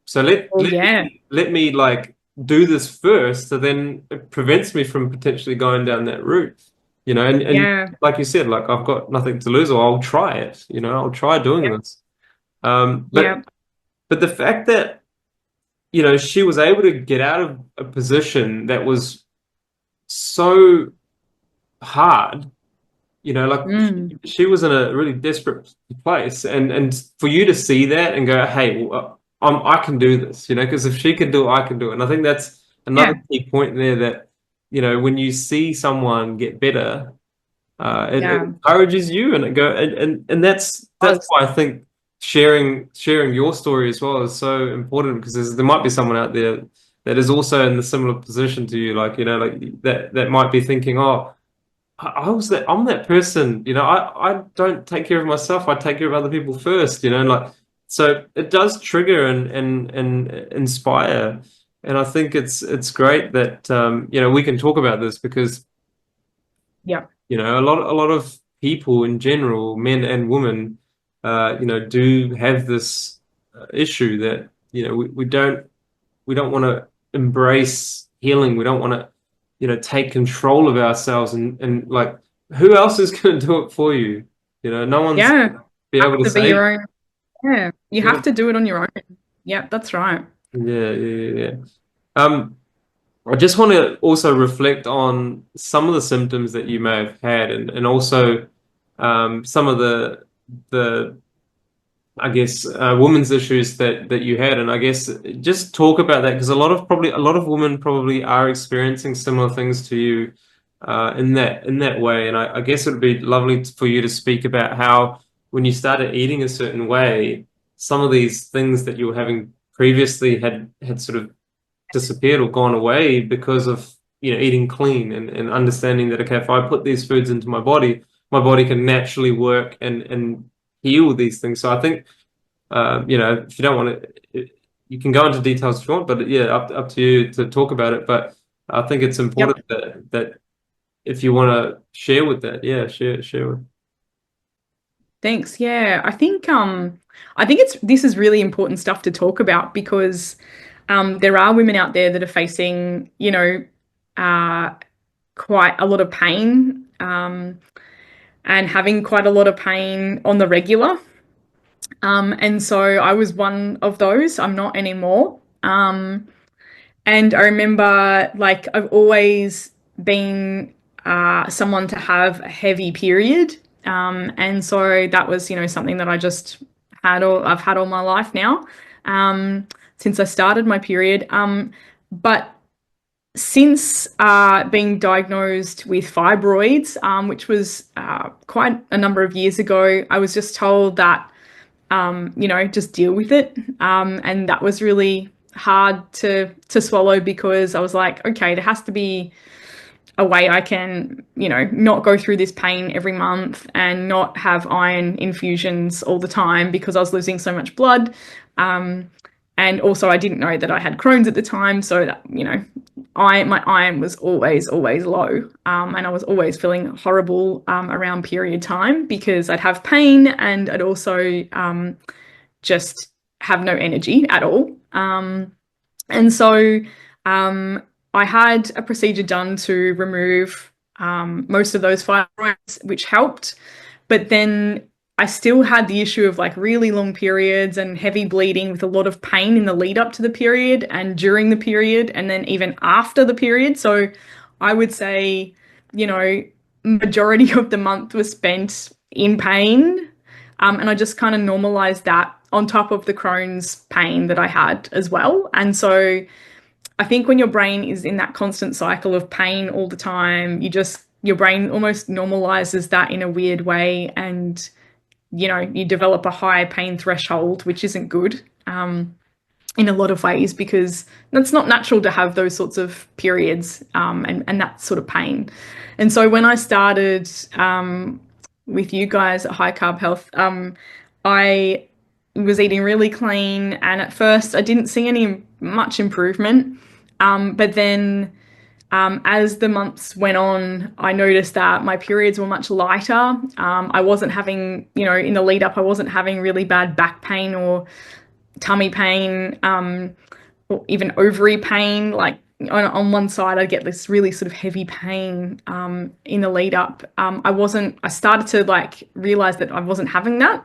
So let Well, let yeah. let me like do this first, so then it prevents me from potentially going down that route. And Yeah. like you said, like I've got nothing to lose, or I'll try it. I'll try doing Yep. this. Yeah. But the fact that she was able to get out of a position that was so hard. Like Mm. she was in a really desperate place, and for you to see that and go, "Hey, well, I can do this," because if she can do it, I can do it. And I think that's another Yeah. key point there that when you see someone get better, it Yeah. encourages you, and it go and that's Was. why I think sharing your story as well is so important because there might be someone out there that is also in the similar position to you, like like that might be thinking, oh. I'm that person, I don't take care of myself. I take care of other people first, and like so it does trigger and inspire. And I think it's great that we can talk about this because Yeah. a lot of people in general, men and women, do have this issue that, we don't want to embrace healing. We don't want to, take control of ourselves and like, who else is going to do it for you? No one's Yeah. be Have able to to be say, your own. Yeah. You have to do it on your own. Yeah, that's right. yeah, yeah, yeah. I just want to also reflect on some of the symptoms that you may have had, and also some of the I guess women's issues that you had, and I guess just talk about that because a lot of women probably are experiencing similar things to you in that way, and I guess it would be lovely for you to speak about how when you started eating a certain way, some of these things that you were having previously had sort of disappeared or gone away because of eating clean and understanding that, okay, if I put these foods into my body can naturally work and heal these things. So I think if you don't want to, you can go into details if you want, but yeah, up to you to talk about it. But I think it's Yep. important that if you want to share with that, yeah, share with. Thanks. Yeah. I think this is really important stuff to talk about because there are women out there that are facing, uh quite a lot of pain, and having quite a lot of pain on the regular. And so I was one of those. I'm not anymore. And I remember, like, I've always been someone to have a heavy period. And so that was, something that I just I've had all my life now, since I started my period. But since being diagnosed with fibroids, which was quite a number of years ago, I was just told that, just deal with it. And that was really hard to swallow because I was like, okay, there has to be a way I can, not go through this pain every month and not have iron infusions all the time because I was losing so much blood. And also I didn't know that I had Crohn's at the time, so that, my iron was always, always low. And I was always feeling horrible around period time because I'd have pain and I'd also just have no energy at all. And so um, I had a procedure done to remove most of those fibroids, which helped. But then I still had the issue of like really long periods and heavy bleeding with a lot of pain in the lead up to the period and during the period and then even after the period. So I would say, you know, majority of the month was spent in pain. And I just kind of normalized that on top of the Crohn's pain that I had as well. And so I think when your brain is in that constant cycle of pain all the time, your brain almost normalizes that in a weird way. And, you develop a high pain threshold, which isn't good. In a lot of ways because it's not natural to have those sorts of periods, and that sort of pain. And so when I started with you guys at High Carb Health, I was eating really clean, and at first I didn't see any much improvement. But then as the months went on, I noticed that my periods were much lighter. I wasn't having, in the lead up, I wasn't having really bad back pain or tummy pain, or even ovary pain. Like on one side, I'd get this really sort of heavy pain in the lead up. I started to like realize that I wasn't having that.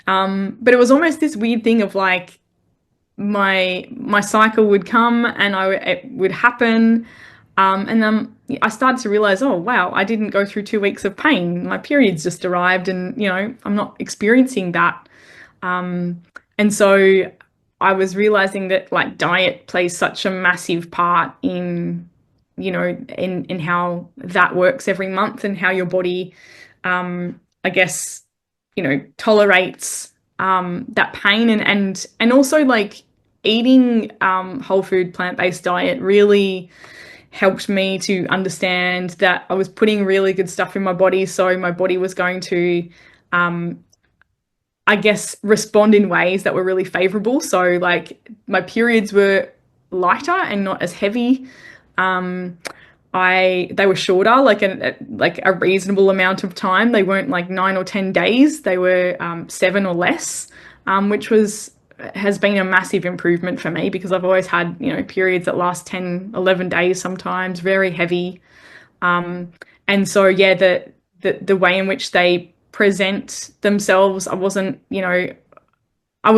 But it was almost this weird thing of like my cycle would come and it would happen. And then I started to realize, oh wow, I didn't go through 2 weeks of pain. My periods just arrived, and I'm not experiencing that. And so I was realizing that like diet plays such a massive part in, in how that works every month and how your body, I guess, tolerates that pain, and also like eating whole food plant-based diet really helped me to understand that I was putting really good stuff in my body, so my body was going to I guess, respond in ways that were really favorable. So, like, my periods were lighter and not as heavy. they were shorter, like a reasonable amount of time. They weren't like 9 or 10 days. They were 7 or less, which has been a massive improvement for me because I've always had, periods that last 10, 11 days sometimes, very heavy. And so yeah, the way in which they present themselves, I was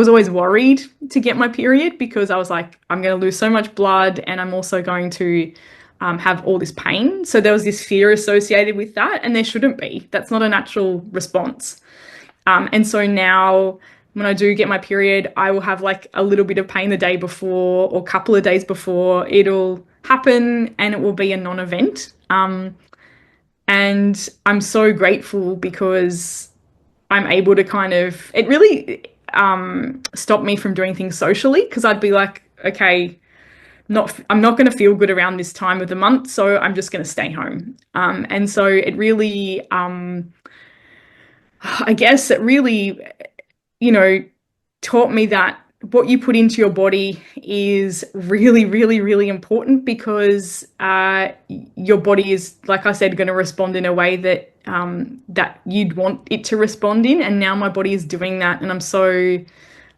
always worried to get my period because I was like, I'm going to lose so much blood and I'm also going to have all this pain. So there was this fear associated with that, and there shouldn't be. That's not a natural response. And so now, when I do get my period, I will have like a little bit of pain the day before or a couple of days before. It'll happen and it will be a non event. And I'm so grateful because I'm able to it really stopped me from doing things socially because I'd be like, okay, I'm not going to feel good around this time of the month, so I'm just going to stay home. And so it really, I guess it really, you know, taught me that what you put into your body is really, really, really important because your body is, like I said, going to respond in a way that you'd want it to respond in. And now my body is doing that, and I'm so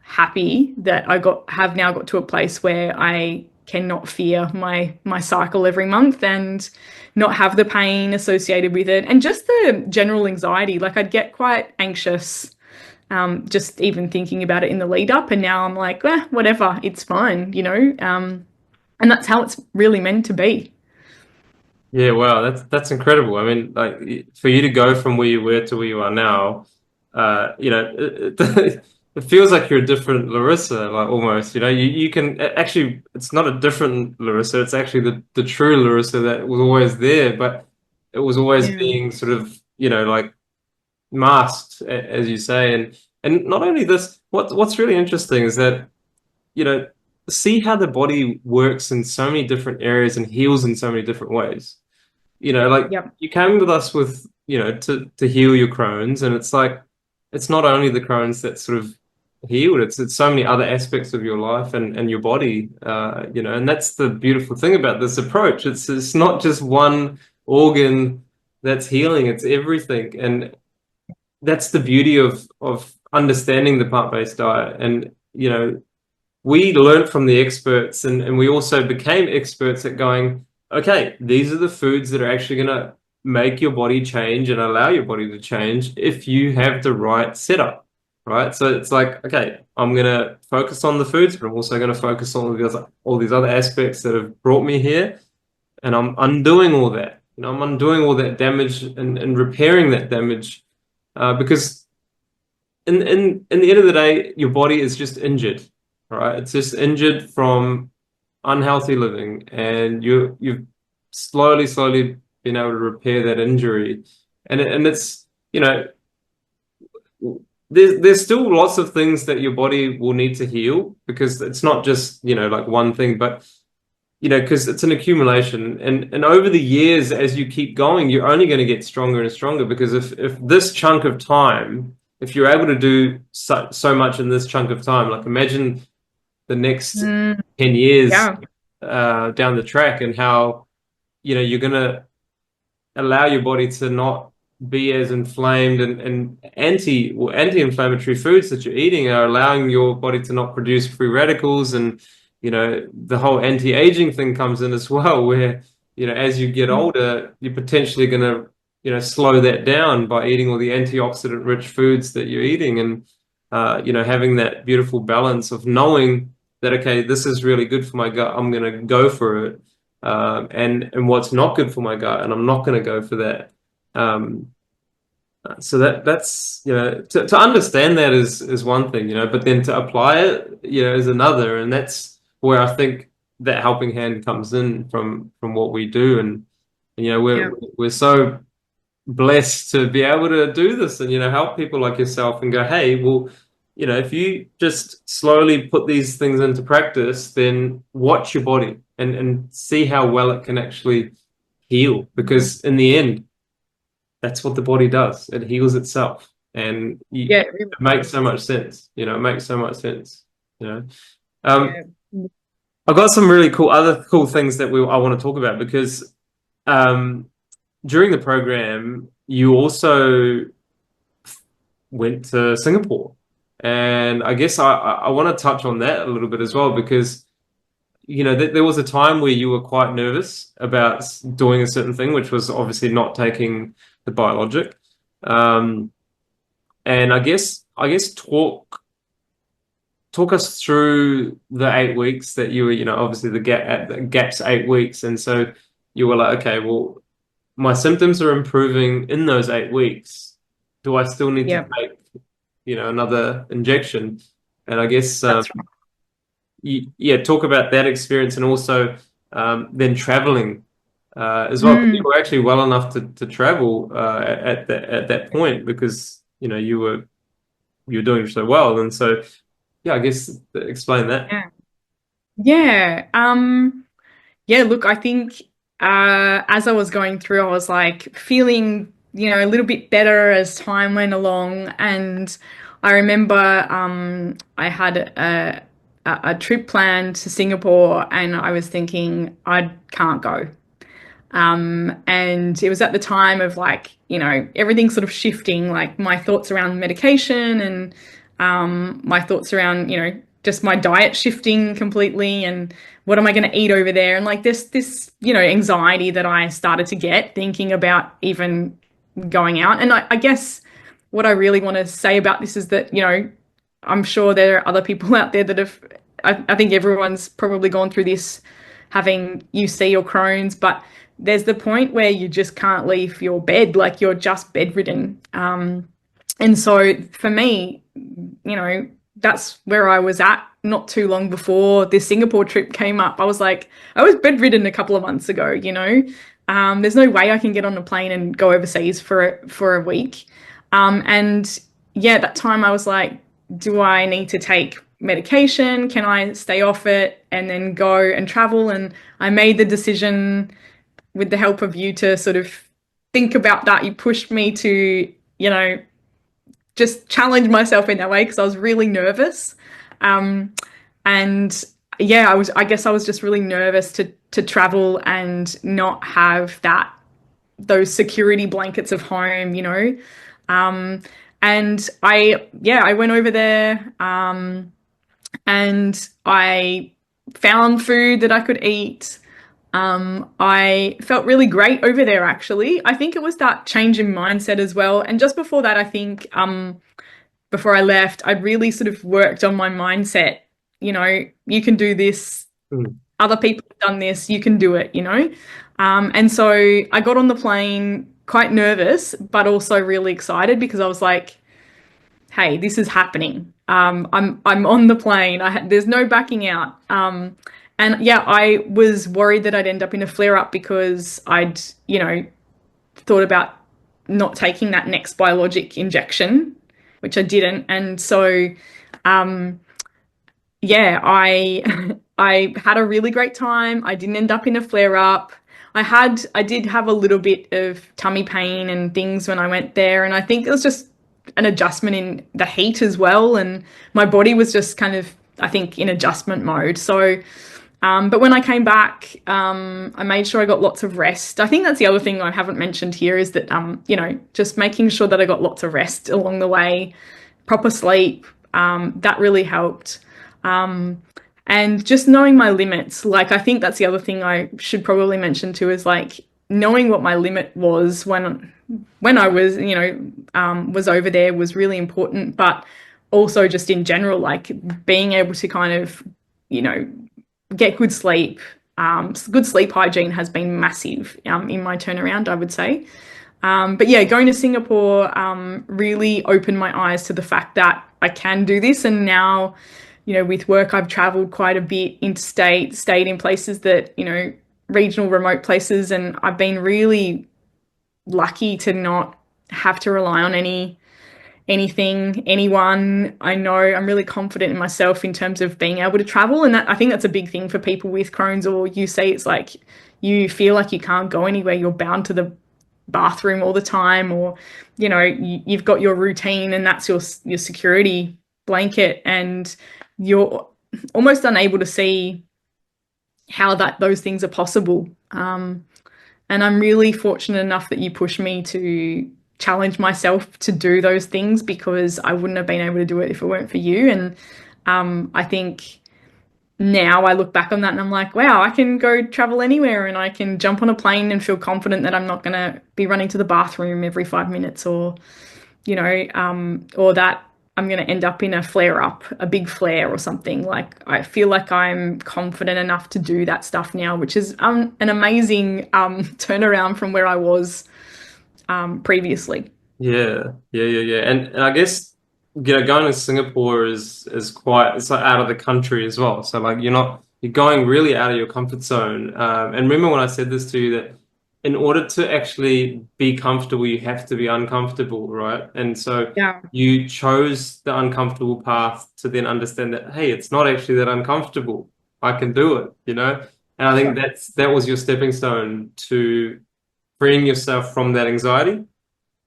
happy that have now got to a place where I cannot fear my cycle every month and not have the pain associated with it, and just the general anxiety. Like I'd get quite anxious just even thinking about it in the lead up, and now I'm like, whatever, it's fine. And that's how it's really meant to be. Yeah, wow, that's incredible. I mean, like for you to go from where you were to where you are now, it feels like you're a different Larissa, like almost. You can actually, it's not a different Larissa. It's actually the true Larissa that was always there, but it was always Yeah. being sort of, like masked, as you say. And not only this, what's really interesting is that, you know, see how the body works in so many different areas and heals in so many different ways. Like Yep. you came with us with, to heal your Crohn's, and it's like it's not only the Crohn's that sort of healed, it's so many other aspects of your life and your body, and that's the beautiful thing about this approach. It's not just one organ that's healing, it's everything. And that's the beauty of understanding the plant-based diet. And we learned from the experts, and we also became experts at going, okay, these are the foods that are actually going to make your body change and allow your body to change if you have the right setup, right? So it's like, okay, I'm going to focus on the foods, but I'm also going to focus on all these other aspects that have brought me here, and I'm undoing all that. I'm undoing all that damage and repairing that damage, because in the end of the day, your body is just injured, right? It's just injured from unhealthy living, and you've slowly been able to repair that injury, and it's there's still lots of things that your body will need to heal, because it's not just like one thing, but because it's an accumulation, and over the years, as you keep going, you're only going to get stronger and stronger, because if this chunk of time, if you're able to do so much in this chunk of time, like imagine the next 10 years Yeah. down the track, and how you're going to allow your body to not be as inflamed, and anti-inflammatory foods that you're eating are allowing your body to not produce free radicals. And the whole anti-aging thing comes in as well, where as you get older, you're potentially going to slow that down by eating all the antioxidant rich foods that you're eating. And having that beautiful balance of knowing that, okay, this is really good for my gut, I'm going to go for it, and what's not good for my gut, and I'm not going to go for that. So that's to understand that is one thing, but then to apply it is another. And that's where I think that helping hand comes in from what we do. And Yeah. we're so blessed to be able to do this and help people like yourself and go, hey, well, if you just slowly put these things into practice, then watch your body and see how well it can actually heal, because in the end, that's what the body does. It heals itself. And Yeah. it makes so much sense. It makes so much sense. Yeah. I've got some really other cool things that I want to talk about, because um, during the program, you also went to Singapore. And I guess I want to touch on that a little bit as well, because there was a time where you were quite nervous about doing a certain thing, which was obviously not taking the biologic. Um, and I guess talk us through the 8 weeks that you were, obviously the gap's 8 weeks, and so you were like, okay, well, my symptoms are improving in those 8 weeks. Do I still need to Yeah, take, another injection? And I guess, that's right. yeah, talk about that experience, and also then traveling as well. 'Cause you Mm, were actually well enough to travel at that point, because you were doing so well, and so yeah, I guess explain that. yeah. Yeah. Yeah, look, I think as I was going through, I was like feeling, a little bit better as time went along. And I remember I had a trip planned to Singapore, and I was thinking I can't go. And it was at the time of like, everything sort of shifting, like my thoughts around medication and my thoughts around, just my diet shifting completely and what am I going to eat over there? And like this, anxiety that I started to get thinking about even going out. And I guess what I really want to say about this is that, I'm sure there are other people out there that have, I think everyone's probably gone through this having UC or Crohn's, but there's the point where you just can't leave your bed, like you're just bedridden. And so for me, that's where I was at not too long before this Singapore trip came up. I was bedridden a couple of months ago, There's no way I can get on a plane and go overseas for a week. And yeah, at that time I was like, do I need to take medication? Can I stay off it and then go and travel? And I made the decision with the help of you to sort of think about that. You pushed me to, just challenge myself in that way because I was really nervous. Um, and yeah, I guess I was just really nervous to travel and not have those security blankets of home, Um, and I went over there, and I found food that I could eat. I felt really great over there, actually. I think it was that change in mindset as well. And just before that, I think, before I left, I'd really sort of worked on my mindset. You can do this. Mm. Other people have done this. You can do it, And so I got on the plane quite nervous, but also really excited because I was like, hey, this is happening. I'm on the plane. There's no backing out. And yeah, I was worried that I'd end up in a flare up because I'd, thought about not taking that next biologic injection, which I didn't. And so, um, yeah, I I had a really great time. I didn't end up in a flare up. I did have a little bit of tummy pain and things when I went there, and I think it was just an adjustment in the heat as well, and my body was just kind of, I think, in adjustment mode. So but when I came back, I made sure I got lots of rest. I think that's the other thing I haven't mentioned here is that, just making sure that I got lots of rest along the way, proper sleep, that really helped. Um, and just knowing my limits. Like, I think that's the other thing I should probably mention too is like knowing what my limit was when I was, was over there was really important, but also just in general, like being able to kind of, you know, get good sleep. Good sleep hygiene has been massive in my turnaround, I would say. But yeah, going to Singapore really opened my eyes to the fact that I can do this. And now, with work, I've traveled quite a bit interstate, stayed in places that, regional, remote places. And I've been really lucky to not have to rely on anything, anyone. I know I'm really confident in myself in terms of being able to travel. And that I think that's a big thing for people with Crohn's or UC. It's like you feel like you can't go anywhere. You're bound to the bathroom all the time, or, you've got your routine and that's your security blanket. And you're almost unable to see how those things are possible. And I'm really fortunate enough that you pushed me to challenge myself to do those things because I wouldn't have been able to do it if it weren't for you. And I think now I look back on that and I'm like, wow, I can go travel anywhere and I can jump on a plane and feel confident that I'm not going to be running to the bathroom every 5 minutes or that I'm going to end up in a flare up, a big flare or something. Like, I feel like I'm confident enough to do that stuff now, which is an amazing turnaround from where I was previously. Yeah. And I guess going to Singapore is quite it's like out of the country as well. So like you're going really out of your comfort zone. And remember when I said this to you that in order to actually be comfortable, you have to be uncomfortable, right? And so Yeah, you chose the uncomfortable path to then understand that, hey, it's not actually that uncomfortable. I can do it, you know? And I think yeah, that was your stepping stone to freeing yourself from that anxiety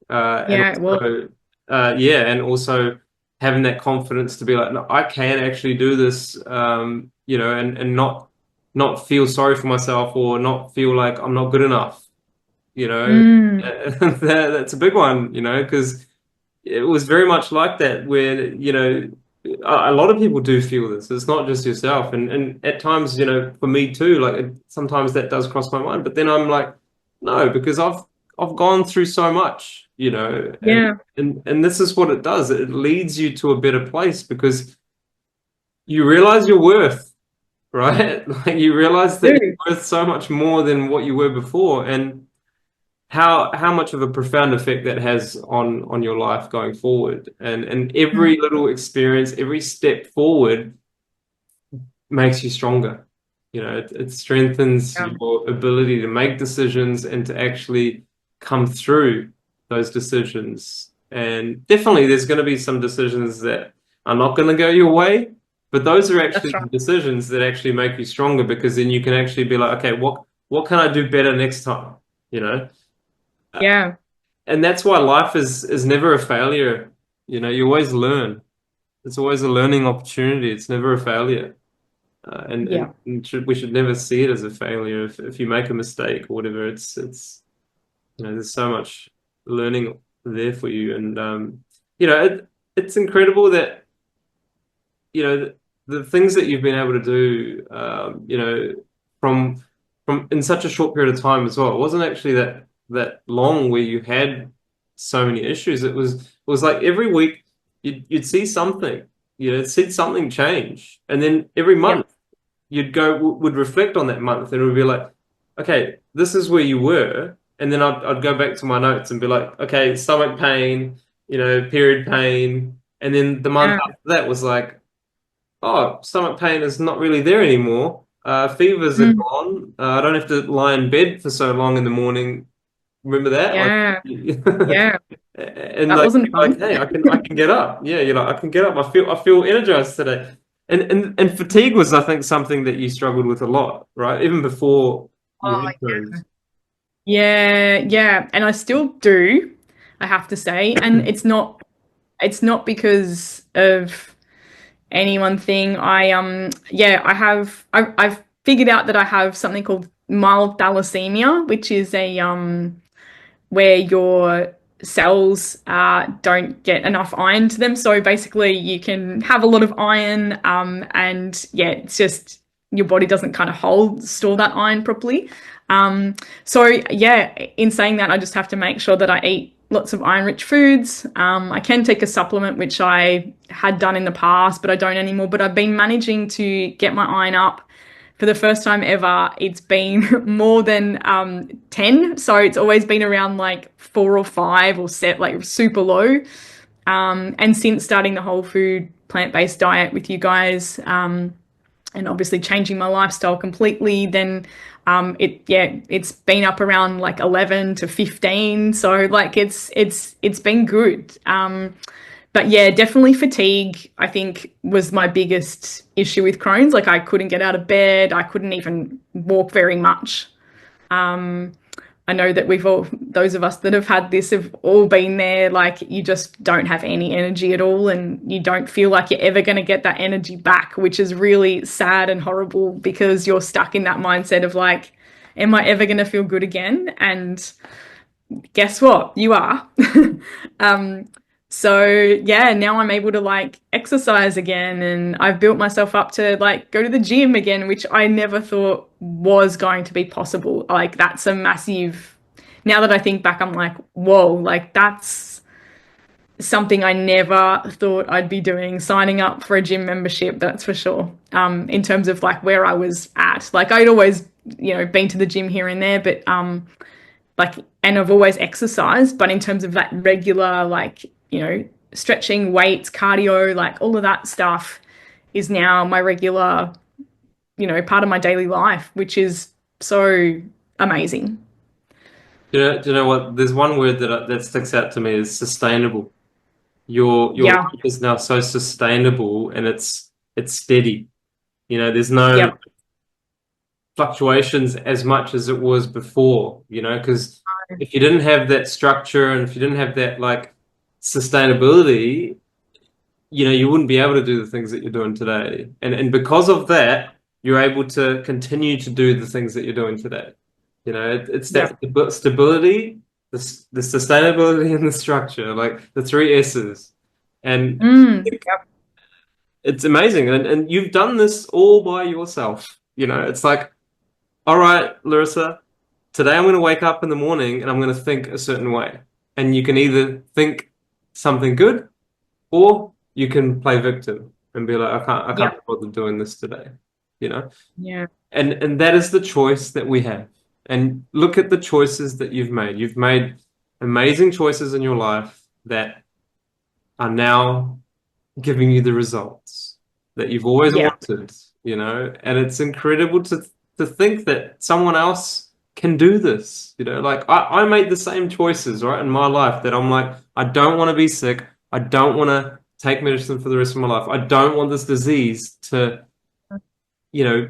and yeah. Well, also, and also having that confidence to be like, no, I can actually do this, and not feel sorry for myself or not feel like I'm not good enough, you know. mm, That's a big one, because it was very much like that where, a lot of people do feel this. It's not just yourself. And at times, for me too, like sometimes that does cross my mind, but then I'm like, no, because I've gone through so much, and yeah, and this is what it does. It leads you to a better place because you realize your worth, right? Like you realize that do. you're worth so much more than what you were before. And how much of a profound effect that has on your life going forward. And Mm, every little experience, every step forward makes you stronger. It strengthens yeah, your ability to make decisions and to actually come through those decisions. And definitely there's going to be some decisions that are not going to go your way, but those are actually that's right. the decisions that actually make you stronger because then you can actually be like, okay, what can I do better next time? You know? Yeah, And that's why life is never a failure. You always learn. It's always a learning opportunity. It's never a failure. yeah, We should never see it as a failure if you make a mistake or whatever. It's there's so much learning there for you, and it's incredible that the things that you've been able to do, from in such a short period of time as well. It wasn't actually that long where you had so many issues. It was like every week you'd see something, see something change, and then every yeah, month you'd go would reflect on that month, and it would be like, okay, this is where you were, and then I'd go back to my notes and be like, okay, stomach pain, period pain, and then the month yeah, after that was like, oh, stomach pain is not really there anymore. Fevers are mm, gone. I don't have to lie in bed for so long in the morning. Remember that? Like, yeah, yeah. and That like, wasn't you're like, fun. hey, I can get up. Yeah, you're like, I can get up. I feel energized today. And fatigue was, I think, something that you struggled with a lot, right? Even before you Oh, had Crohn's. yeah, yeah, and I still do, I have to say, and it's not because of any one thing. I've figured out that I have something called mild thalassemia, which is a where your cells don't get enough iron to them. So basically, you can have a lot of iron, and yeah, it's just your body doesn't kind of store that iron properly. So yeah, in saying that, I just have to make sure that I eat lots of iron-rich foods. I can take a supplement, which I had done in the past, but I don't anymore. But I've been managing to get my iron up for the first time ever. It's been more than 10. So it's always been around like 4 or 5 or set, like super low. And since starting the whole food plant-based diet with you guys, and obviously changing my lifestyle completely, then it's been up around like 11 to 15. So like it's been good. But yeah, definitely fatigue, I think, was my biggest issue with Crohn's. Like I couldn't get out of bed, I couldn't even walk very much. I know that those of us that have had this have all been there. Like you just don't have any energy at all, and you don't feel like you're ever going to get that energy back, which is really sad and horrible because you're stuck in that mindset of like, am I ever going to feel good again? And guess what? You are. um, so yeah, now I'm able to like exercise again, and I've built myself up to like go to the gym again, which I never thought was going to be possible. Like that's a massive, now that I think back, I'm like, whoa, like that's something I never thought I'd be doing, signing up for a gym membership, that's for sure. In terms of like where I was at. Like I'd always, been to the gym here and there, but like, and I've always exercised, but in terms of that regular, like, stretching, weights, cardio, like all of that stuff is now my regular, part of my daily life, which is so amazing. Do you know what? There's one word that sticks out to me is sustainable. Your Yeah. life is now so sustainable and it's steady. There's no Yep. fluctuations as much as it was before, because if you didn't have that structure and if you didn't have that like sustainability, you wouldn't be able to do the things that you're doing today. And because of that, you're able to continue to do the things that you're doing today. It's that Yep. stability, the sustainability and the structure, like the three S's. And Yep. it's amazing. And you've done this all by yourself. It's like, all right, Larissa, today I'm going to wake up in the morning and I'm going to think a certain way. And you can either think something good or you can play victim and be like, I can't be Yep. bothered doing this today, you know? Yeah. And that is the choice that we have. And look at the choices that you've made. You've made amazing choices in your life that are now giving you the results that you've always Yeah. wanted, and it's incredible to think that someone else can do this, like I made the same choices, right, in my life that I'm like, I don't want to be sick. I don't want to take medicine for the rest of my life. I don't want this disease to, you know,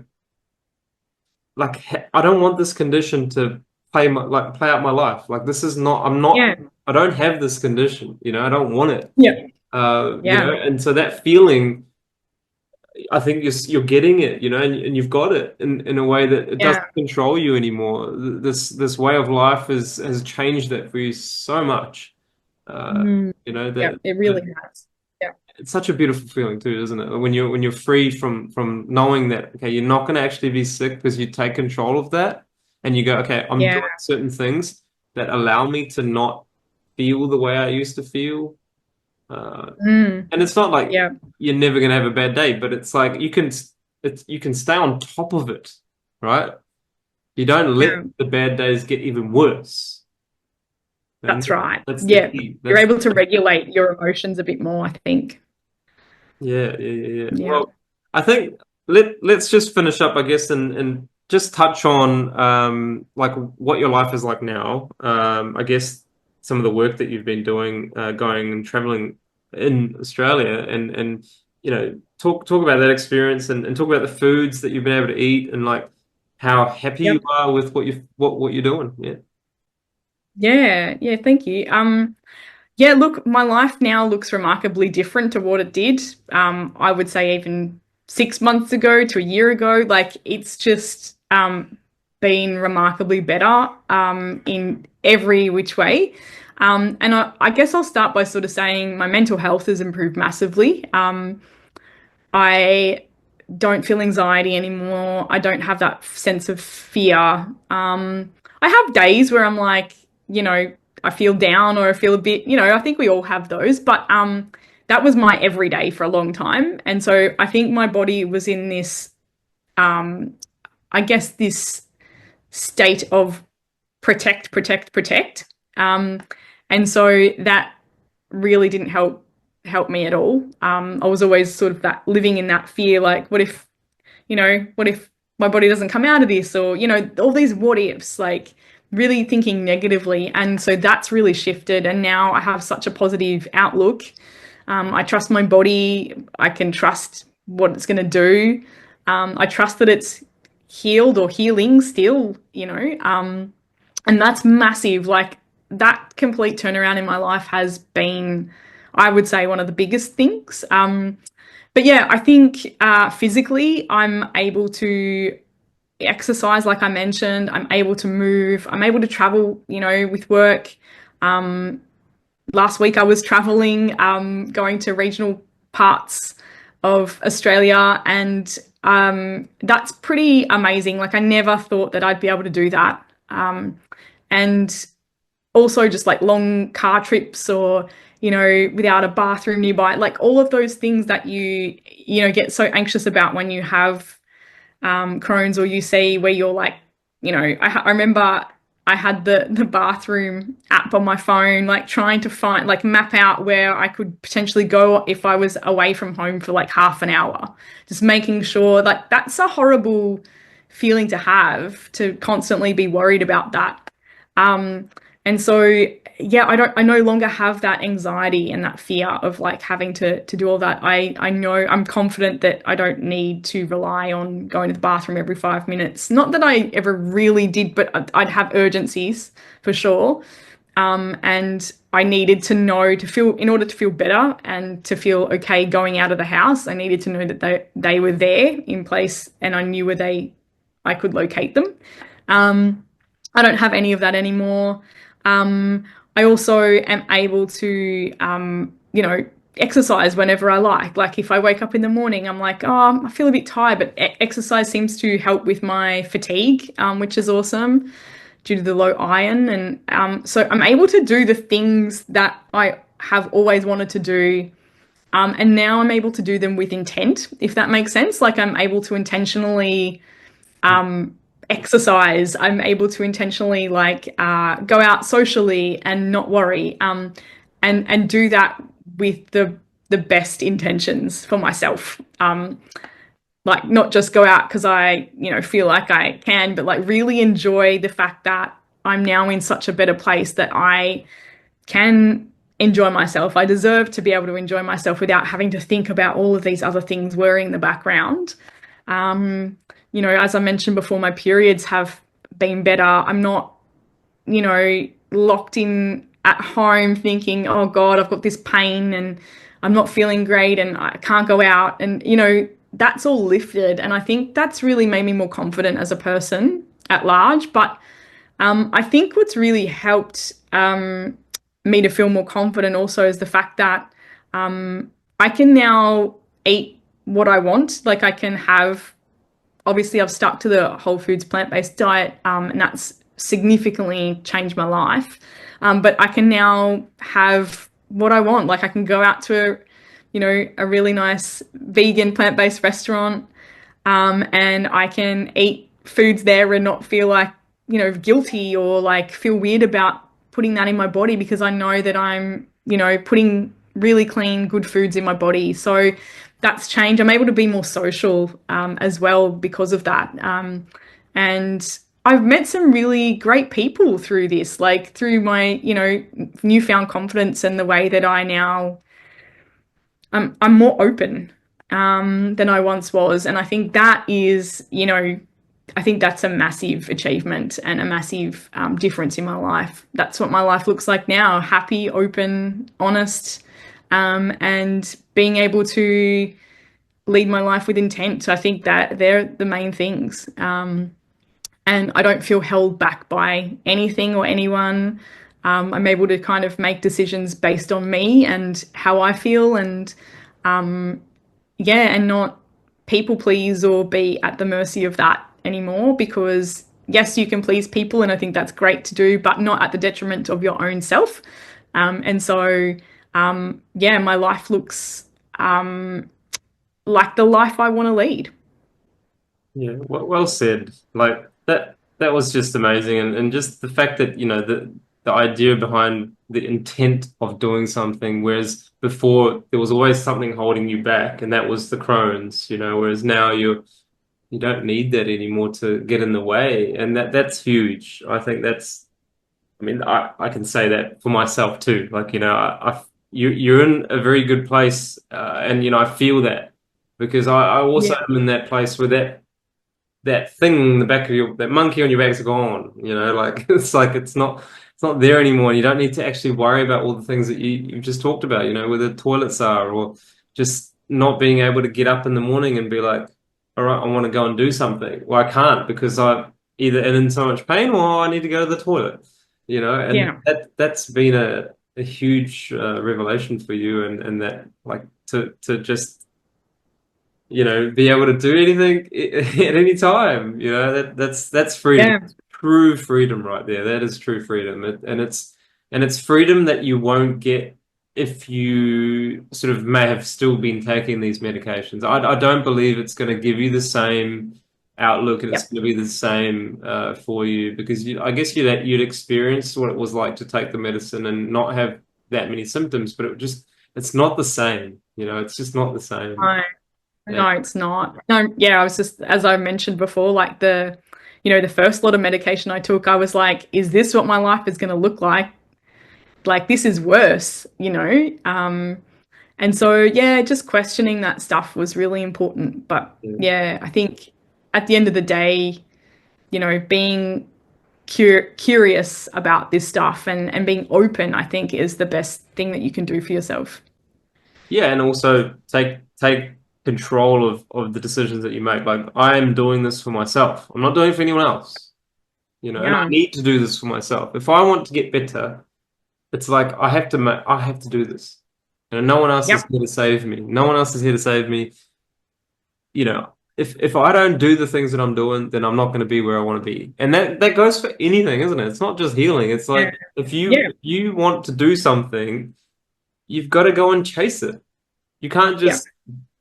like I don't want this condition to play out my life. Like this is not, Yeah. I don't have this condition, I don't want it. Yeah. Yeah. And so that feeling, I think you're getting it, and you've got it in a way that it Yeah. doesn't control you anymore. This way of life has changed that for you so much. Uh, Mm. Yeah. that, It really that has. Yeah. it's such a beautiful feeling too, isn't it? When you're free from knowing that, okay, you're not going to actually be sick because you take control of that, and you go, okay, I'm Yeah. doing certain things that allow me to not feel the way I used to feel. Uh, Mm. and it's not like Yeah. you're never going to have a bad day, but it's like you can stay on top of it, right? You don't let Yeah. the bad days get even worse. And That's right. that's the Yeah. key. You're That's able to regulate your emotions a bit more, I think. yeah. Yeah. Well, I think let's just finish up, I guess, and just touch on like what your life is like now. I guess some of the work that you've been doing, going and traveling in Australia, and talk about that experience and talk about the foods that you've been able to eat and like how happy you Yep. are with what you're doing. Yeah. Yeah. Yeah. Thank you. Yeah, look, my life now looks remarkably different to what it did. I would say even 6 months ago to a year ago. Like it's just been remarkably better in every which way. And I guess I'll start by sort of saying my mental health has improved massively. I don't feel anxiety anymore. I don't have that sense of fear. I have days where I'm like, I feel down or I feel a bit, I think we all have those, but that was my everyday for a long time. And so I think my body was in this, I guess, this state of protect, protect, protect. Um, and so that really didn't help me at all. I was always sort of that living in that fear, like, what if my body doesn't come out of this, or all these what ifs, like really thinking negatively. And so that's really shifted, and now I have such a positive outlook. I trust my body. I can trust what it's going to do. I trust that it's healed or healing still, and that's massive. Like that complete turnaround in my life has been, I would say, one of the biggest things. But yeah, I think physically I'm able to exercise, like I mentioned. I'm able to move. I'm able to travel, with work. Um, Last week I was traveling, going to regional parts of Australia, and that's pretty amazing. Like I never thought that I'd be able to do that. And also just like long car trips or without a bathroom nearby, like all of those things that get so anxious about when you have Crohn's, or you see where you're like, I remember I had the bathroom app on my phone, like trying to find, like map out where I could potentially go if I was away from home for like half an hour, just making sure. Like that's a horrible feeling to have, to constantly be worried about that. Um, and so, yeah, I no longer have that anxiety and that fear of like having to do all that. I know, I'm confident that I don't need to rely on going to the bathroom every 5 minutes. Not that I ever really did, but I'd have urgencies for sure. And I needed to know, to feel, in order to feel better and to feel okay going out of the house, I needed to know that they were there in place, and I knew I could locate them. I don't have any of that anymore. I also am able to, exercise whenever I like. Like if I wake up in the morning, I'm like, oh, I feel a bit tired, but exercise seems to help with my fatigue, which is awesome due to the low iron. And so I'm able to do the things that I have always wanted to do. And now I'm able to do them with intent, if that makes sense. Like I'm able to intentionally exercise. I'm able to intentionally like go out socially and not worry, and do that with the best intentions for myself. Like not just go out because I feel like I can, but like really enjoy the fact that I'm now in such a better place that I can enjoy myself. I deserve to be able to enjoy myself without having to think about all of these other things whirring in the background. As I mentioned before, my periods have been better. I'm not, locked in at home thinking, oh God, I've got this pain and I'm not feeling great and I can't go out. And, that's all lifted. And I think that's really made me more confident as a person at large. But I think what's really helped me to feel more confident also is the fact that I can now eat what I want. Like I can have, obviously I've stuck to the whole foods plant-based diet, and that's significantly changed my life. But I can now have what I want. Like I can go out to a really nice vegan plant-based restaurant, and I can eat foods there and not feel like, guilty or like feel weird about putting that in my body, because I know that I'm, putting really clean, good foods in my body. So that's changed. I'm able to be more social as well because of that. And I've met some really great people through this, like through my, newfound confidence and the way that I now, I'm more open than I once was. And I think that is, I think that's a massive achievement and a massive difference in my life. That's what my life looks like now: happy, open, honest, and being able to lead my life with intent. So I think that they're the main things. And I don't feel held back by anything or anyone. I'm able to kind of make decisions based on me and how I feel, and and not people please or be at the mercy of that anymore. Because yes, you can please people, and I think that's great to do, but not at the detriment of your own self. And so, my life looks like the life I want to lead. Yeah, well said. Like that was just amazing, and just the fact that the idea behind the intent of doing something, whereas before there was always something holding you back, and that was the Crohn's, whereas now you don't need that anymore to get in the way, and that's huge. I think I mean, I can say that for myself too. Like, you're in a very good place, and I feel that because I also Yeah. am in that place where that thing in the back of that monkey on your back's gone. Like it's not there anymore, and you don't need to actually worry about all the things that you've just talked about. Where the toilets are, or just not being able to get up in the morning and be like, all right, I want to go and do something. Well, I can't because I'm either in so much pain or I need to go to the toilet, and Yeah. that's been a huge revelation for you, and that like to just be able to do anything at any time. That's freedom. Yeah. True freedom right there. That is true freedom. And it's freedom that you won't get if you sort of may have still been taking these medications. I don't believe it's going to give you the same outlook and it's Yep. going to be the same for you because I guess you'd experienced what it was like to take the medicine and not have that many symptoms, but it's not the same. It's just not the same. No, And no, it's not. No, yeah, I was just, as I mentioned before, like the first lot of medication I took, I was like, is this what my life is going to look like? Like, this is worse. And so, yeah, just questioning that stuff was really important. But yeah, I think at the end of the day, being curious about this stuff and being open, I think, is the best thing that you can do for yourself. Yeah, and also take control of the decisions that you make. Like I am doing this for myself. I'm not doing it for anyone else. And I Yeah. need to do this for myself. If I want to get better, it's like I have to do this. And no one else is Yep. here to save me. No one else is here to save me. If I don't do the things that I'm doing, then I'm not going to be where I want to be. And that goes for anything, isn't it? It's not just healing. It's Yeah. like if you Yeah. if you want to do something, you've got to go and chase it. You can't Yeah. just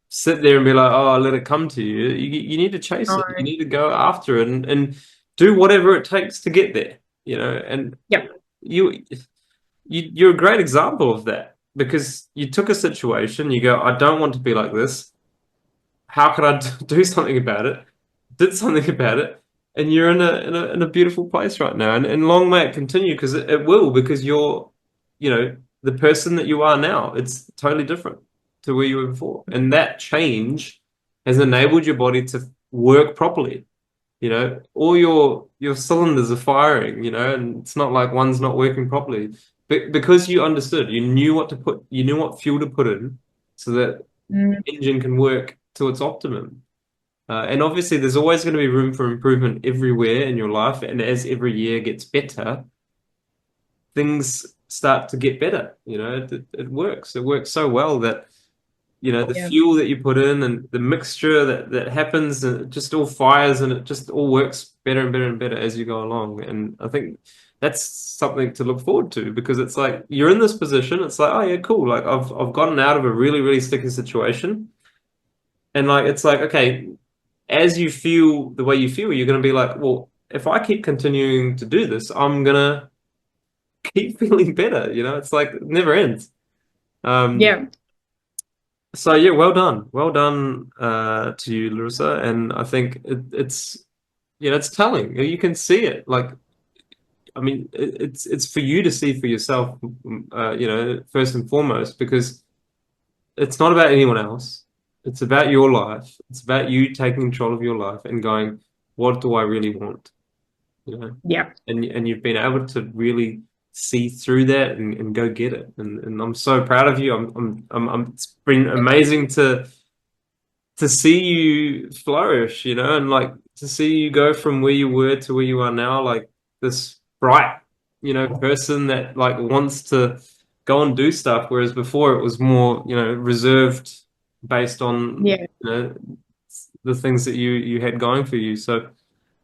sit there and be like, oh, let it come to you. You need to chase No. it. You need to go after it and do whatever it takes to get there, and Yep. you, you're a great example of that because you took a situation, you go, I don't want to be like this. How can I do something about it? Did something about it, and you're in a beautiful place right now. And long may it continue because it will because you're, the person that you are now. It's totally different to where you were before, and that change has enabled your body to work properly. All your cylinders are firing. And it's not like one's not working properly. But because you understood, you knew what fuel to put in, so that Mm, engine can work to its optimum. And obviously, there's always going to be room for improvement everywhere in your life. And as every year gets better, things start to get better. It works. It works so well that, the yeah. fuel that you put in and the mixture that happens, and it just all fires and it just all works better and better and better as you go along. And I think that's something to look forward to because it's like you're in this position. It's like, oh yeah, cool. Like I've gotten out of a really, really sticky situation. And like it's like, okay, as you feel the way you feel, you're going to be like, well, if I keep continuing to do this, I'm going to keep feeling better. It's like it never ends. Um, Yeah. so yeah, well done to you, Larissa. And I think it's telling. You can see it. Like, I mean, it's for you to see for yourself, first and foremost, because it's not about anyone else. It's about your life. It's about you taking control of your life and going, what do I really want? you know, Yeah. and you've been able to really see through that and go get it. And I'm so proud of you. It's been amazing to see you flourish, and like to see you go from where you were to where you are now, like this bright, person that like wants to go and do stuff, whereas before it was more, reserved based on, Yeah. the things that you had going for you. So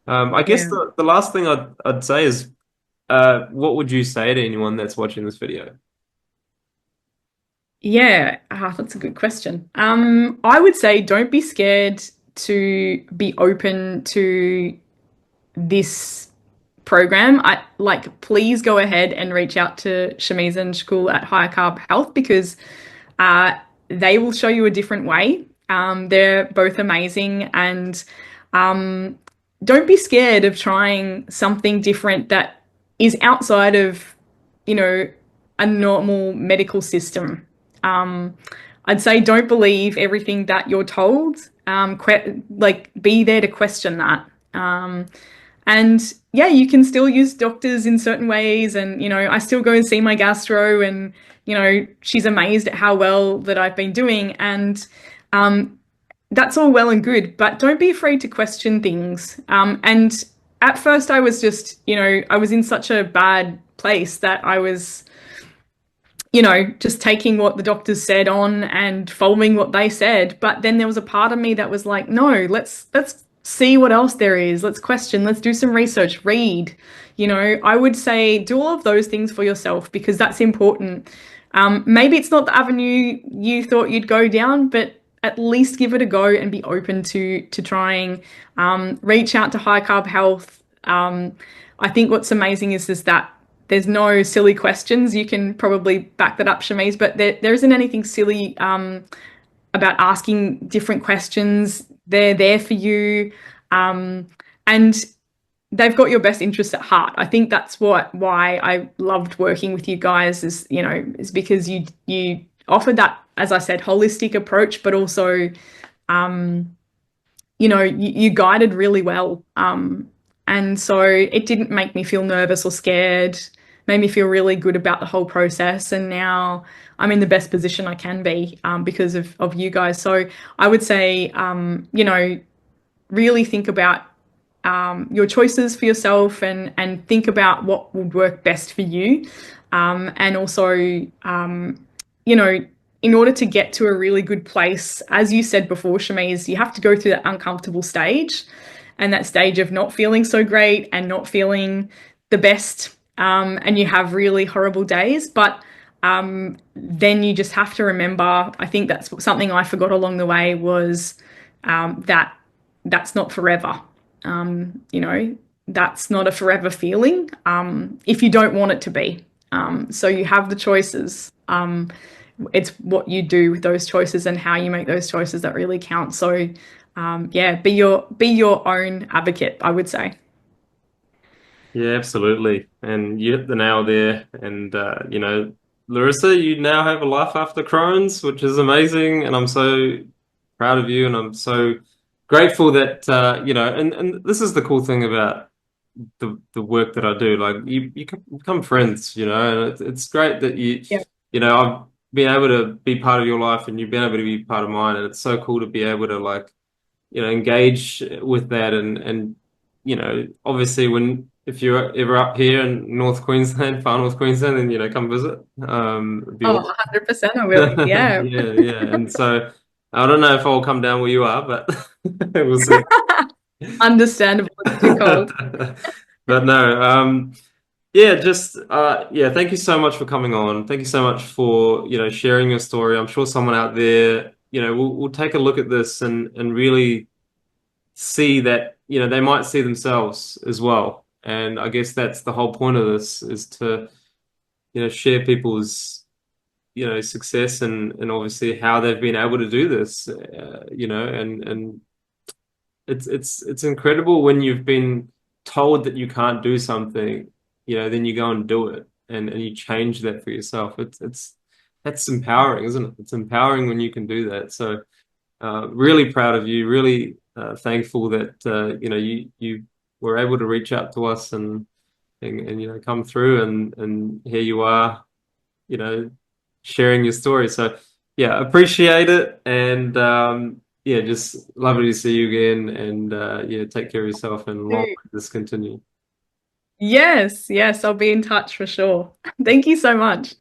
I guess Yeah. the last thing I'd say is, what would you say to anyone that's watching this video? Yeah, that's a good question. I would say don't be scared to be open to this program. I like please go ahead and reach out to Shamiz and Shakul at High Carb Health because uh, they will show you a different way. They're both amazing and um, don't be scared of trying something different that is outside of, you know, a normal medical system. Um, I'd say don't believe everything that you're told. Like be there to question that. And yeah, you can still use doctors in certain ways. And, I still go and see my gastro and, she's amazed at how well that I've been doing. And that's all well and good, but don't be afraid to question things. And at first, I was just, I was in such a bad place that I was, just taking what the doctors said on and following what they said. But then there was a part of me that was like, no, let's see what else there is. Let's question, let's do some research, read. I would say do all of those things for yourself because that's important. Maybe it's not the avenue you thought you'd go down, but at least give it a go and be open to trying. Reach out to High Carb Health. I think what's amazing is that there's no silly questions. You can probably back that up, Shamiz, but there isn't anything silly about asking different questions. They're there for you, and they've got your best interests at heart. I think that's why I loved working with you guys is because you offered that, as I said, holistic approach, but also you guided really well. And so it didn't make me feel nervous or scared, made me feel really good about the whole process. And now I'm in the best position I can be because of you guys. So I would say, really think about your choices for yourself and think about what would work best for you. And also, you know, in order to get to a really good place, as you said before, Shamiz, you have to go through that uncomfortable stage and that stage of not feeling so great and not feeling the best. And you have really horrible days. But then you just have to remember, I think that's something I forgot along the way was that that's not forever. That's not a forever feeling if you don't want it to be. So you have the choices. It's what you do with those choices and how you make those choices that really count. So yeah, be your own advocate, I would say. Yeah, absolutely. And you hit the nail there. And Larissa, you now have a life after Crohn's, which is amazing. And I'm so proud of you. And I'm so grateful that and this is the cool thing about the work that I do. Like you become friends, and it's great that Yeah. I've been able to be part of your life and you've been able to be part of mine. And it's so cool to be able to like engage with that and obviously when if you're ever up here in North Queensland, far North Queensland, then come visit. It'd be Oh, awesome. 100% I will. Yeah. Yeah, yeah. And so I don't know if I'll come down where you are, but we'll see. Understandable. It's too cold. But no, yeah, just yeah, thank you so much for coming on. Thank you so much for, sharing your story. I'm sure someone out there, will take a look at this and really see that, they might see themselves as well. And I guess that's the whole point of this is to, share people's, success and obviously how they've been able to do this, and it's incredible when you've been told that you can't do something, then you go and do it and you change that for yourself. It's that's empowering, isn't it? It's empowering when you can do that. So really proud of you, really thankful that you were able to reach out to us and come through and here you are, you know, sharing your story. So yeah, appreciate it and yeah, just lovely to see you again and yeah, take care of yourself and long may this continue. Yes, yes, I'll be in touch for sure. Thank you so much.